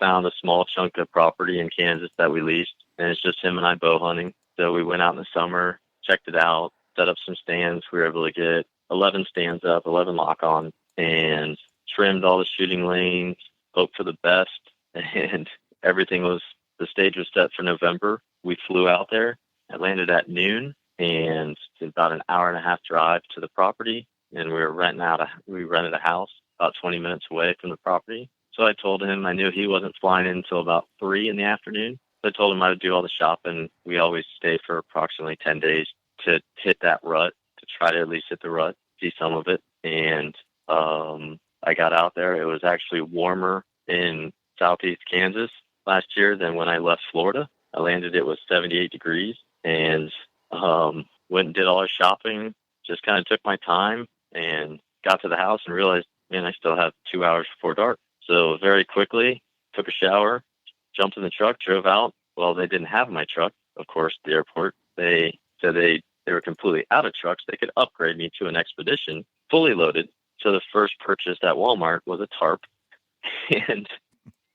found a small chunk of property in Kansas that we leased, and it's just him and I bow hunting. So we went out in the summer, checked it out, set up some stands. We were able to get 11 stands up, 11 lock-on, and trimmed all the shooting lanes, hoped for the best, and the stage was set for November. We flew out there. I landed at noon, and it's about an hour and a half drive to the property, and we rented a house about 20 minutes away from the property. So I told him, I knew he wasn't flying in until about 3 in the afternoon. So I told him I would do all the shopping. We always stay for approximately 10 days to hit that rut, to try to at least hit the rut, see some of it. And I got out there. It was actually warmer in southeast Kansas last year than when I left Florida. I landed, it was 78 degrees, and went and did all our shopping, just kind of took my time and got to the house and realized, man, I still have 2 hours before dark. So very quickly took a shower, jumped in the truck, drove out. Well, they didn't have my truck, of course, at the airport. They said they were completely out of trucks. They could upgrade me to an Expedition, fully loaded. So the first purchase at Walmart was a tarp, and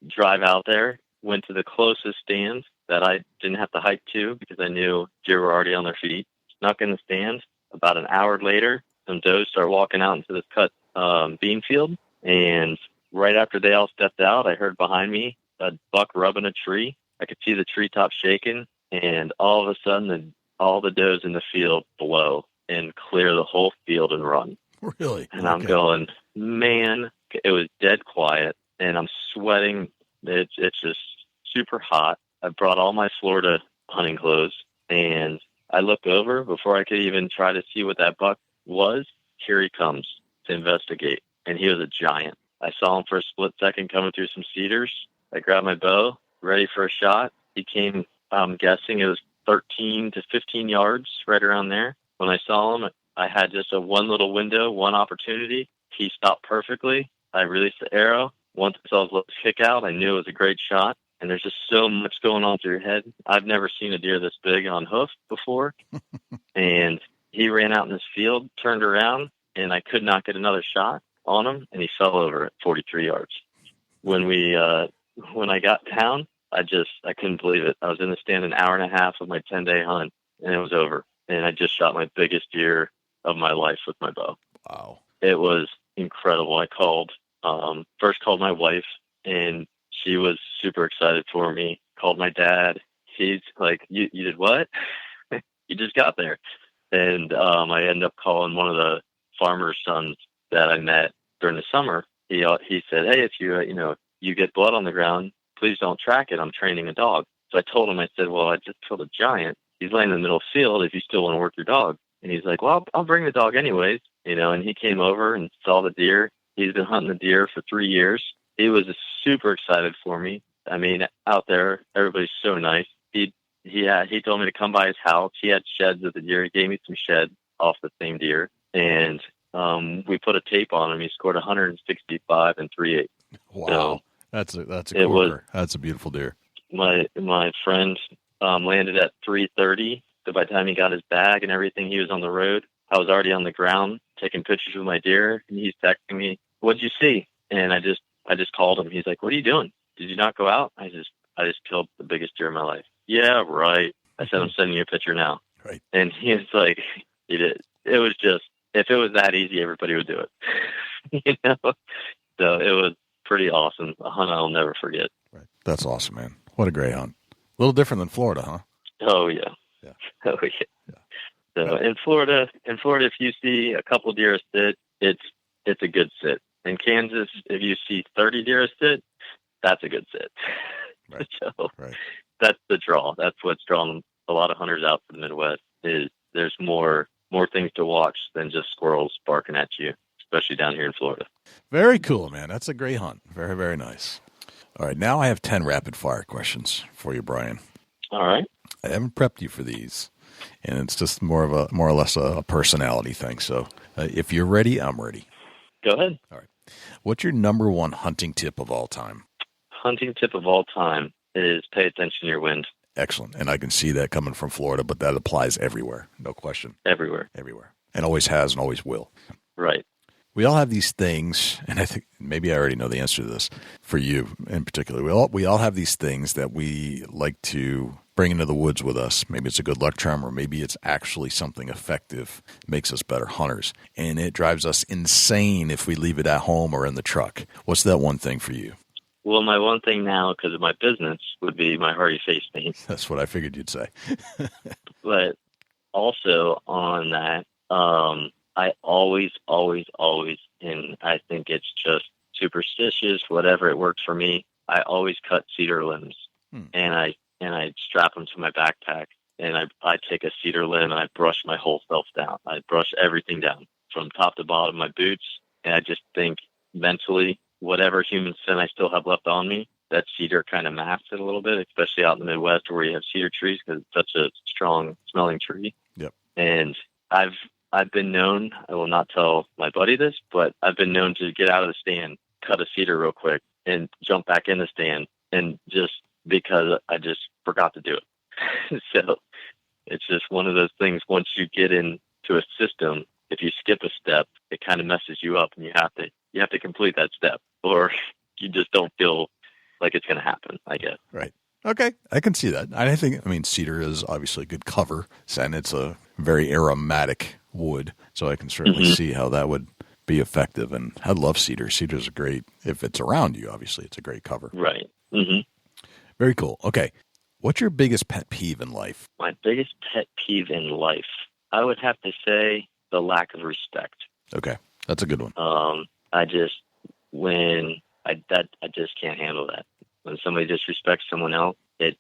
drive out there, went to the closest stand that I didn't have to hike to because I knew deer were already on their feet. Snuck in the stand. About an hour later, some does start walking out into this cut bean field, and right after they all stepped out, I heard behind me a buck rubbing a tree. I could see the treetop shaking, and all of a sudden, all the does in the field blow and clear the whole field and run. Really? And I'm going, man, it was dead quiet, and I'm sweating. It's just super hot. I brought all my Florida hunting clothes, and I look over before I could even try to see what that buck was. Here he comes to investigate, and he was a giant. I saw him for a split second coming through some cedars. I grabbed my bow, ready for a shot. He came, I'm guessing it was 13 to 15 yards, right around there. When I saw him, I had just one little window, one opportunity. He stopped perfectly. I released the arrow. Once I saw his lips kick out, I knew it was a great shot. And there's just so much going on through your head. I've never seen a deer this big on hoof before. And he ran out in this field, turned around, and I could not get another shot on him, and he fell over at 43 yards. When I got down, I couldn't believe it. I was in the stand an hour and a half of my 10-day hunt, and it was over. And I just shot my biggest deer of my life with my bow. Wow. It was incredible. I first called my wife, and she was super excited for me. Called my dad. He's like, you did what? You just got there. And I ended up calling one of the farmer's sons that I met during the summer. He said, hey, if you get blood on the ground, please don't track it. I'm training a dog. So I told him, I said, well, I just killed a giant. He's laying in the middle of the field if you still want to work your dog. And he's like, well, I'll bring the dog anyways. And he ccame over and saw the deer. He's been hunting the deer for 3 years. He was super excited for me. I mean, out there, everybody's so nice. He told me to come by his house. He had sheds of the deer. He gave me some sheds off the same deer. And we put a tape on him. He scored 165 and 3/8. Wow. So that's a quarter. That's a beautiful deer. My friend landed at 3:30. So by the time he got his bag and everything, he was on the road. I was already on the ground taking pictures with my deer, and he's texting me, "What'd you see?" And I just called him. He's like, "What are you doing? Did you not go out?" I just killed the biggest deer in my life. Yeah, right. I said, "I'm sending you a picture now." Right. And he was like, he did. It was just, if it was that easy, everybody would do it. So it was pretty awesome. A hunt I'll never forget. Right. That's awesome, man. What a great hunt. A little different than Florida, huh? Oh yeah. Yeah. Oh yeah. So in Florida, if you see a couple deer a sit, it's a good sit. In Kansas, if you see 30 deer a sit, that's a good sit. Right. So right. that's the draw. That's what's drawn a lot of hunters out to the Midwest. Is there's more things to watch than just squirrels barking at you, especially down here in Florida. Very cool, man. That's a great hunt. Very, very nice. All right, now I have 10 rapid-fire questions for you, Brian. All right. I haven't prepped you for these, and it's just more or less a personality thing. So if you're ready, I'm ready. Go ahead. All right. What's your number one hunting tip of all time? Hunting tip of all time is pay attention to your wind. Excellent. And I can see that coming from Florida, but that applies everywhere. No question. Everywhere. And always has and always will. Right. We all have these things, and I think maybe I already know the answer to this for you in particular. We all have these things that we like to bring into the woods with us. Maybe it's a good luck charm, or maybe it's actually something effective, makes us better hunters. And it drives us insane if we leave it at home or in the truck. What's that one thing for you? Well, my one thing now, because of my business, would be my Hardy face paint. That's what I figured you'd say. But also on that, I always, and I think it's just superstitious, whatever, it works for me. I always cut cedar limbs, and I strap them to my backpack, and I take a cedar limb and I brush my whole self down. I brush everything down from top to bottom, my boots, and I just think mentally, whatever human sin I still have left on me, that cedar kind of masks it a little bit, especially out in the Midwest where you have cedar trees because it's such a strong smelling tree. Yep. And I've been known, I will not tell my buddy this, but I've been known to get out of the stand, cut a cedar real quick, and jump back in the stand, and just because I just forgot to do it. So it's just one of those things, once you get into a system, if you skip a step, it kind of messes you up, and you have to complete that step, or you just don't feel like it's going to happen, I guess. Right. Okay. I can see that. I mean, cedar is obviously a good cover, and it's a very aromatic wood, so I can certainly see how that would be effective. And I love cedar. Cedar's great. If it's around you, obviously, it's a great cover. Right. Mm-hmm. Very cool. Okay. What's your biggest pet peeve in life? My biggest pet peeve in life, I would have to say the lack of respect. Okay. That's a good one. I just can't handle that. When somebody disrespects someone else, it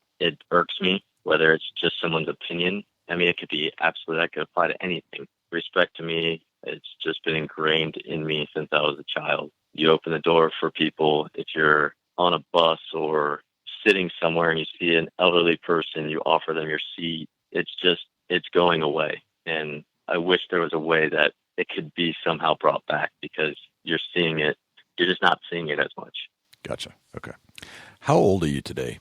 irks me, whether it's just someone's opinion. I mean, it could be that could apply to anything. Respect to me, it's just been ingrained in me since I was a child. You open the door for people. If you're on a bus or sitting somewhere and you see an elderly person, you offer them your seat. It's going away. And I wish there was a way that it could be somehow brought back, because you're just not seeing it as much. Gotcha. Okay. How old are you today?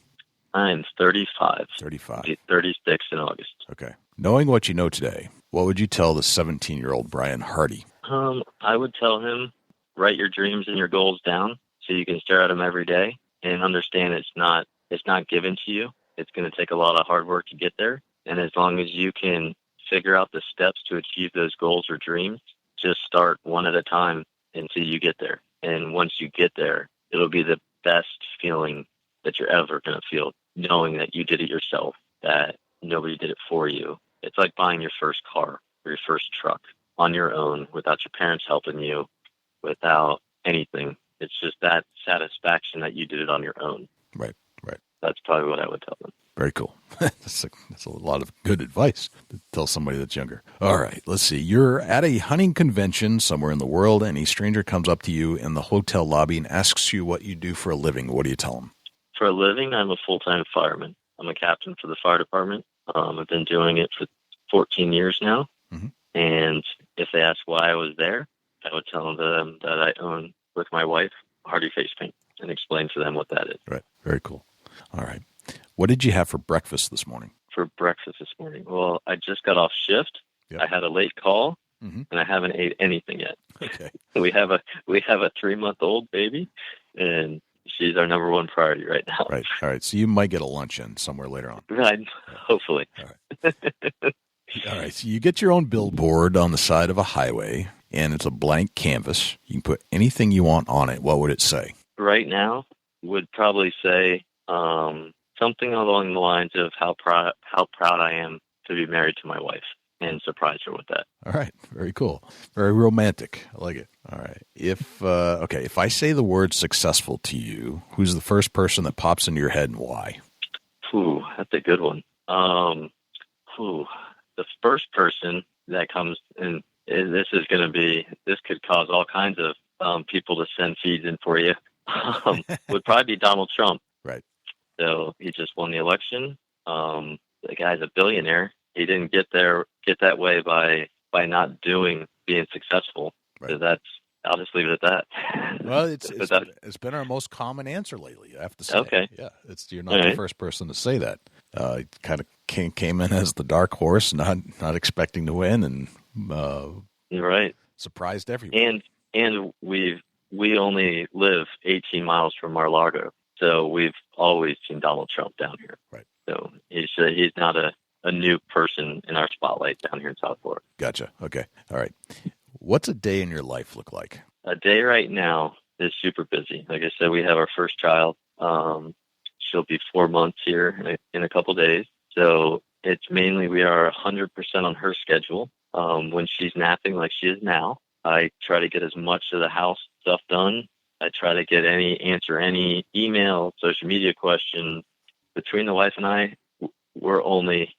I'm 35. 35. I'll be 36 in August. Okay. Knowing what you know today, what would you tell the 17-year-old Brian Hardy? I would tell him, write your dreams and your goals down so you can stare at them every day and understand it's not given to you. It's going to take a lot of hard work to get there. And as long as you can figure out the steps to achieve those goals or dreams, just start one at a time until you get there. And once you get there, it'll be the best feeling that you're ever going to feel, knowing that you did it yourself, that nobody did it for you. It's like buying your first car or your first truck on your own without your parents helping you, without anything. It's just that satisfaction that you did it on your own. Right. That's probably what I would tell them. Very cool. That's a lot of good advice to tell somebody that's younger. All right, let's see. You're at a hunting convention somewhere in the world, and a stranger comes up to you in the hotel lobby and asks you what you do for a living. What do you tell them? For a living, I'm a full-time fireman. I'm a captain for the fire department. I've been doing it for 14 years now. Mm-hmm. And if they ask why I was there, I would tell them that I own, with my wife, Hardy Face Paint, and explain to them what that is. Right. Very cool. All right. What did you have for breakfast this morning? For breakfast this morning? Well, I just got off shift. Yep. I had a late call, and I haven't ate anything yet. Okay. We have a 3-month-old baby, and she's our number one priority right now. Right. All right. So you might get a luncheon somewhere later on. Right. Hopefully. All right. All right. So you get your own billboard on the side of a highway, and it's a blank canvas. You can put anything you want on it. What would it say? Right now, would probably say something along the lines of how proud I am to be married to my wife, and surprise her with that. All right. Very cool. Very romantic. I like it. All right. If I say the word successful to you, who's the first person that pops into your head and why? That's a good one. The first person that comes in, this could cause all kinds of people to send feeds in for you, would probably be Donald Trump. Right. So he just won the election. The guy's a billionaire. He didn't get that way by not being successful. Right. So I'll just leave it at that. Well, it's been our most common answer lately, I have to say. Okay. Yeah, you're not the first person to say that. Kind of came in as the dark horse, not expecting to win, and You're right. Surprised everyone. And we only live 18 miles from Mar-a-Lago, so we've always seen Donald Trump down here. Right. So he's not a new person in our spotlight down here in South Florida. Gotcha. Okay. All right. What's a day in your life look like? A day right now is super busy. Like I said, we have our first child. She'll be 4 months here in a couple days. So it's mainly we are 100% on her schedule. When she's napping like she is now, I try to get as much of the house stuff done. I try to answer any email, social media questions. Between the wife and I, we're only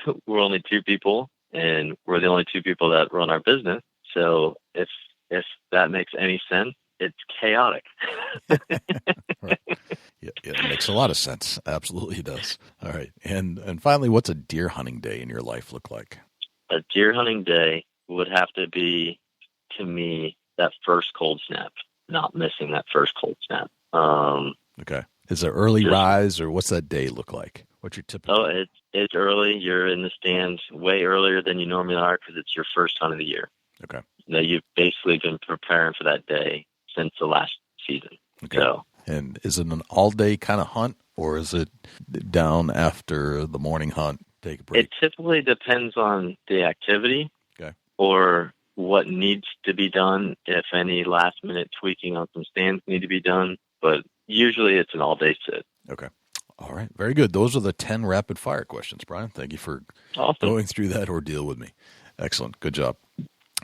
2 people, and we're the only 2 people that run our business. So if that makes any sense, it's chaotic. Right. Yeah, it makes a lot of sense. Absolutely it does. All right. And finally, what's a deer hunting day in your life look like? A deer hunting day would have to be, to me, that first cold snap, not missing that first cold snap. Okay. Is it early rise, or what's that day look like? What's your typical? Oh, it's early. You're in the stand way earlier than you normally are because it's your first hunt of the year. Okay. Now, you've basically been preparing for that day since the last season. Okay. So, and is it an all-day kind of hunt, or is it down after the morning hunt, take a break? It typically depends on the activity. Okay. Or what needs to be done, if any last-minute tweaking on some stands need to be done. But usually it's an all-day sit. Okay. All right. Very good. Those are the 10 rapid-fire questions, Brian. Thank you for going through that ordeal with me. Excellent. Good job.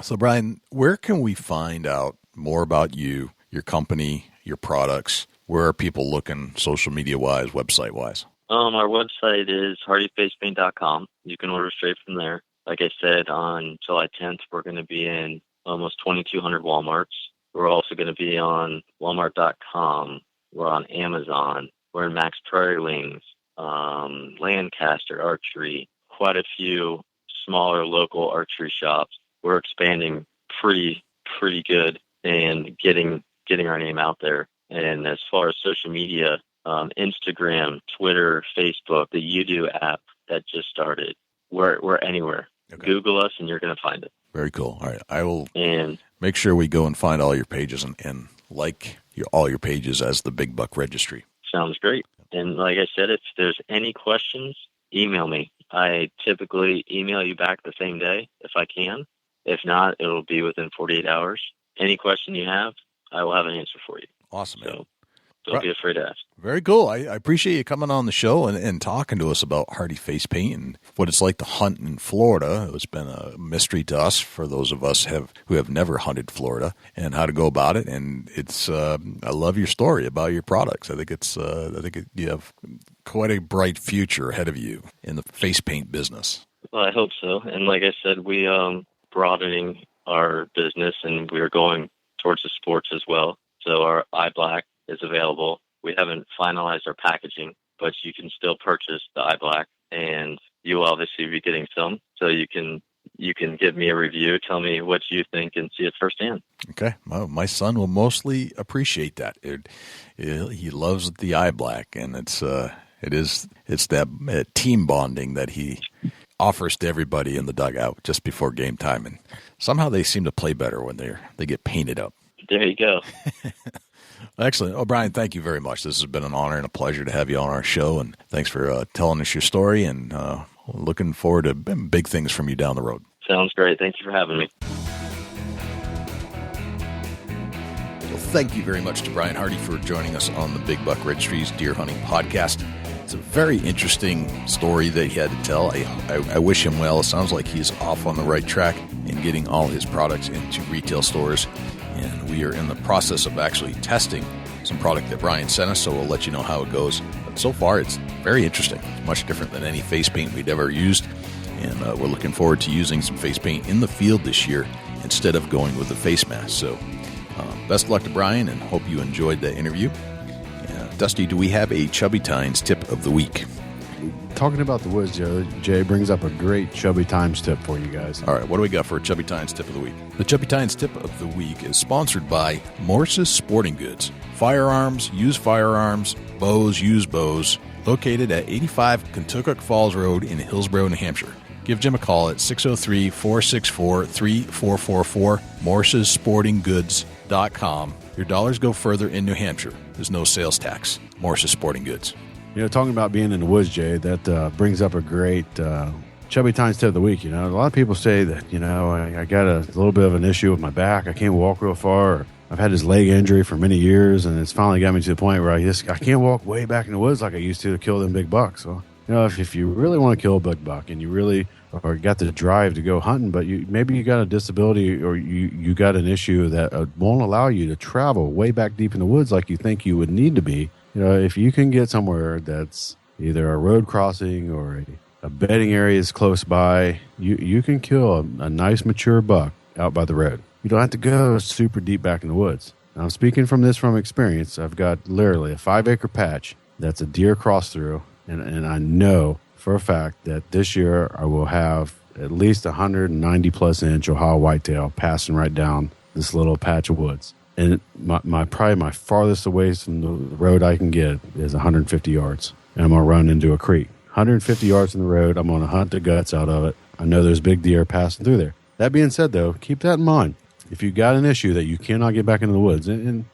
So, Brian, where can we find out more about you, your company, your products? Where are people looking social media-wise, website-wise? Our website is hardyfacepaint.com. You can order straight from there. Like I said, on July 10th, we're going to be in almost 2,200 Walmarts. We're also going to be on Walmart.com. We're on Amazon. We're in Max Prairie Wings, Lancaster Archery, quite a few smaller local archery shops. We're expanding pretty good and getting our name out there. And as far as social media, Instagram, Twitter, Facebook, the YouDo app that just started, we're anywhere. Okay. Google us and you're going to find it. Very cool. All right. I will make sure we go and find all your pages and like all your pages as the Big Buck Registry. Sounds great. And like I said, if there's any questions, email me. I typically email you back the same day if I can. If not, it'll be within 48 hours. Any question you have, I will have an answer for you. Awesome, man. So don't be afraid to ask. Very cool. I appreciate you coming on the show and talking to us about Hardy Face Paint and what it's like to hunt in Florida. It's been a mystery to us for those of us who have never hunted Florida and how to go about it. And it's I love your story about your products. I think you have quite a bright future ahead of you in the face paint business. Well, I hope so. And like I said, we broadening our business and we're going towards the sports as well. So our eye black is available. We haven't finalized our packaging, but you can still purchase the eye black, and you'll obviously be getting some. So you can give me a review, tell me what you think, and see it firsthand. Okay. Well, my son will mostly appreciate that. He loves the eye black, and it's that team bonding that he offers to everybody in the dugout just before game time, and somehow they seem to play better when they get painted up. There you go. Excellent. Oh, Brian, thank you very much. This has been an honor and a pleasure to have you on our show, and thanks for telling us your story, and looking forward to big things from you down the road. Sounds great. Thank you for having me. Well, thank you very much to Brian Hardy for joining us on the Big Buck Registry's Deer Hunting Podcast. It's a very interesting story that he had to tell. I wish him well. It sounds like he's off on the right track in getting all his products into retail stores. And we are in the process of actually testing some product that Brian sent us, so we'll let you know how it goes. But so far, it's very interesting. It's much different than any face paint we'd ever used, and we're looking forward to using some face paint in the field this year instead of going with the face mask. So best of luck to Brian, and hope you enjoyed the interview. Dusty, do we have a Chubby Tines tip of the week? Talking about the woods, Jay brings up a great Chubby Times tip for you guys. All right, what do we got for a Chubby Tines tip of the week? The Chubby Tines tip of the week is sponsored by Morse's Sporting Goods. Firearms, used firearms, bows, used bows, located at 85 Kentucky Falls Road in Hillsborough, New Hampshire. Give Jim a call at 603-464-3444, morsessportinggoods.com. Your dollars go further in New Hampshire. There's no sales tax. Morse's Sporting Goods. Talking about being in the woods, Jay, that brings up a great Chubby Times tip of the week. A lot of people say that, I got a little bit of an issue with my back. I can't walk real far. Or I've had this leg injury for many years, and it's finally got me to the point where I can't walk way back in the woods like I used to kill them big bucks. So, if you really want to kill a big buck and you really or got the drive to go hunting, but maybe you got a disability or you got an issue that won't allow you to travel way back deep in the woods like you think you would need to be, if you can get somewhere that's either a road crossing or a bedding area is close by, you can kill a nice mature buck out by the road. You don't have to go super deep back in the woods. Now, I'm speaking from experience. I've got literally a 5-acre patch that's a deer cross through, and I know for a fact that this year I will have at least 190 plus inch Ohio whitetail passing right down this little patch of woods. And probably my farthest away from the road I can get is 150 yards. And I'm going to run into a creek. 150 yards from the road, I'm going to hunt the guts out of it. I know there's big deer passing through there. That being said, though, keep that in mind. If you got an issue that you cannot get back into the woods, and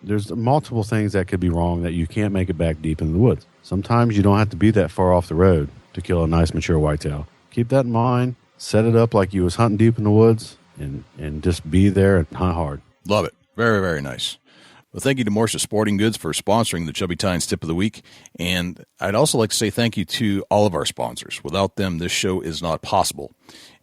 there's multiple things that could be wrong that you can't make it back deep into the woods. Sometimes you don't have to be that far off the road to kill a nice mature whitetail. Keep that in mind. Set it up like you was hunting deep in the woods, and just be there and hunt hard. Love it. Very, very nice. Well, thank you to Morse's Sporting Goods for sponsoring the Chubby Tines Tip of the Week. And I'd also like to say thank you to all of our sponsors. Without them, this show is not possible.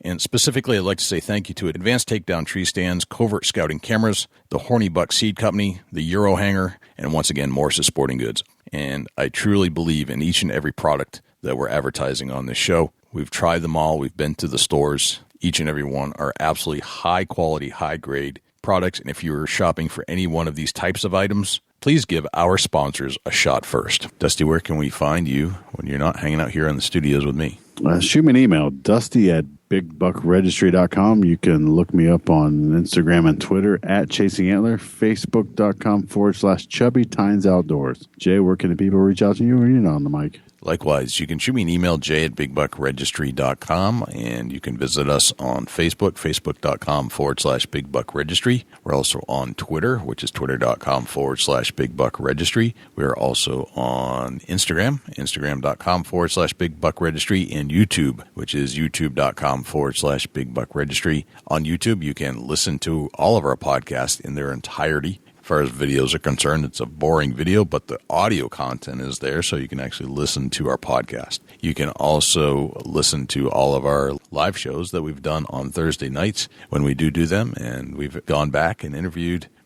And specifically, I'd like to say thank you to Advanced Takedown Tree Stands, Covert Scouting Cameras, the Horny Buck Seed Company, the Euro Hanger, and once again, Morse's Sporting Goods. And I truly believe in each and every product that we're advertising on this show. We've tried them all. We've been to the stores. Each and every one are absolutely high quality, high grade products. And if you're shopping for any one of these types of items, please give our sponsors a shot first. Dusty, where can we find you when you're not hanging out here in the studios with me? Shoot me an email, dusty@bigbuckregistry.com. You can look me up on Instagram and Twitter @ChasingAntler, Facebook.com/Chubby Tines Outdoors. Jay, where can the people reach out to you when you're not on the mic? Likewise, you can shoot me an email, jay@bigbuckregistry.com, and you can visit us on Facebook, facebook.com/bigbuckregistry. We're also on Twitter, which is twitter.com/bigbuckregistry. We're also on Instagram, instagram.com/bigbuckregistry, and YouTube, which is youtube.com/bigbuckregistry. On YouTube, you can listen to all of our podcasts in their entirety. As far as videos are concerned, it's a boring video, but the audio content is there, so you can actually listen to our podcast. You can also listen to all of our live shows that we've done on Thursday nights when we do them, and we've gone back and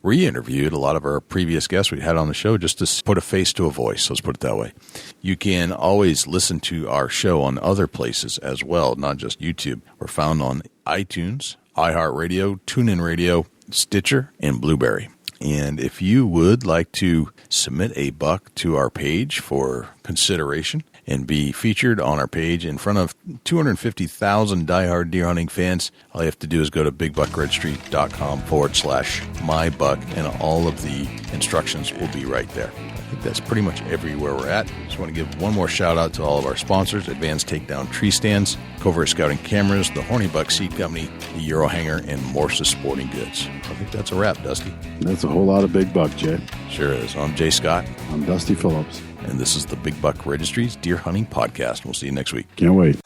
re-interviewed a lot of our previous guests we had on the show just to put a face to a voice, let's put it that way. You can always listen to our show on other places as well, not just YouTube. We're found on iTunes, iHeartRadio, TuneIn Radio, Stitcher, and Blueberry. And if you would like to submit a buck to our page for consideration and be featured on our page in front of 250,000 diehard deer hunting fans, all you have to do is go to bigbuckregistry.com/mybuck, and all of the instructions will be right there. I think that's pretty much everywhere we're at. Just want to give one more shout out to all of our sponsors: Advanced Takedown Tree Stands, Covert Scouting Cameras, the Horny Buck Seed Company, the Euro Hanger, and Morse's Sporting Goods. I think that's a wrap, Dusty. That's a whole lot of big buck, Jay. Sure is. I'm Jay Scott. I'm Dusty Phillips. And this is the Big Buck Registry's Deer Hunting Podcast. We'll see you next week. Can't wait.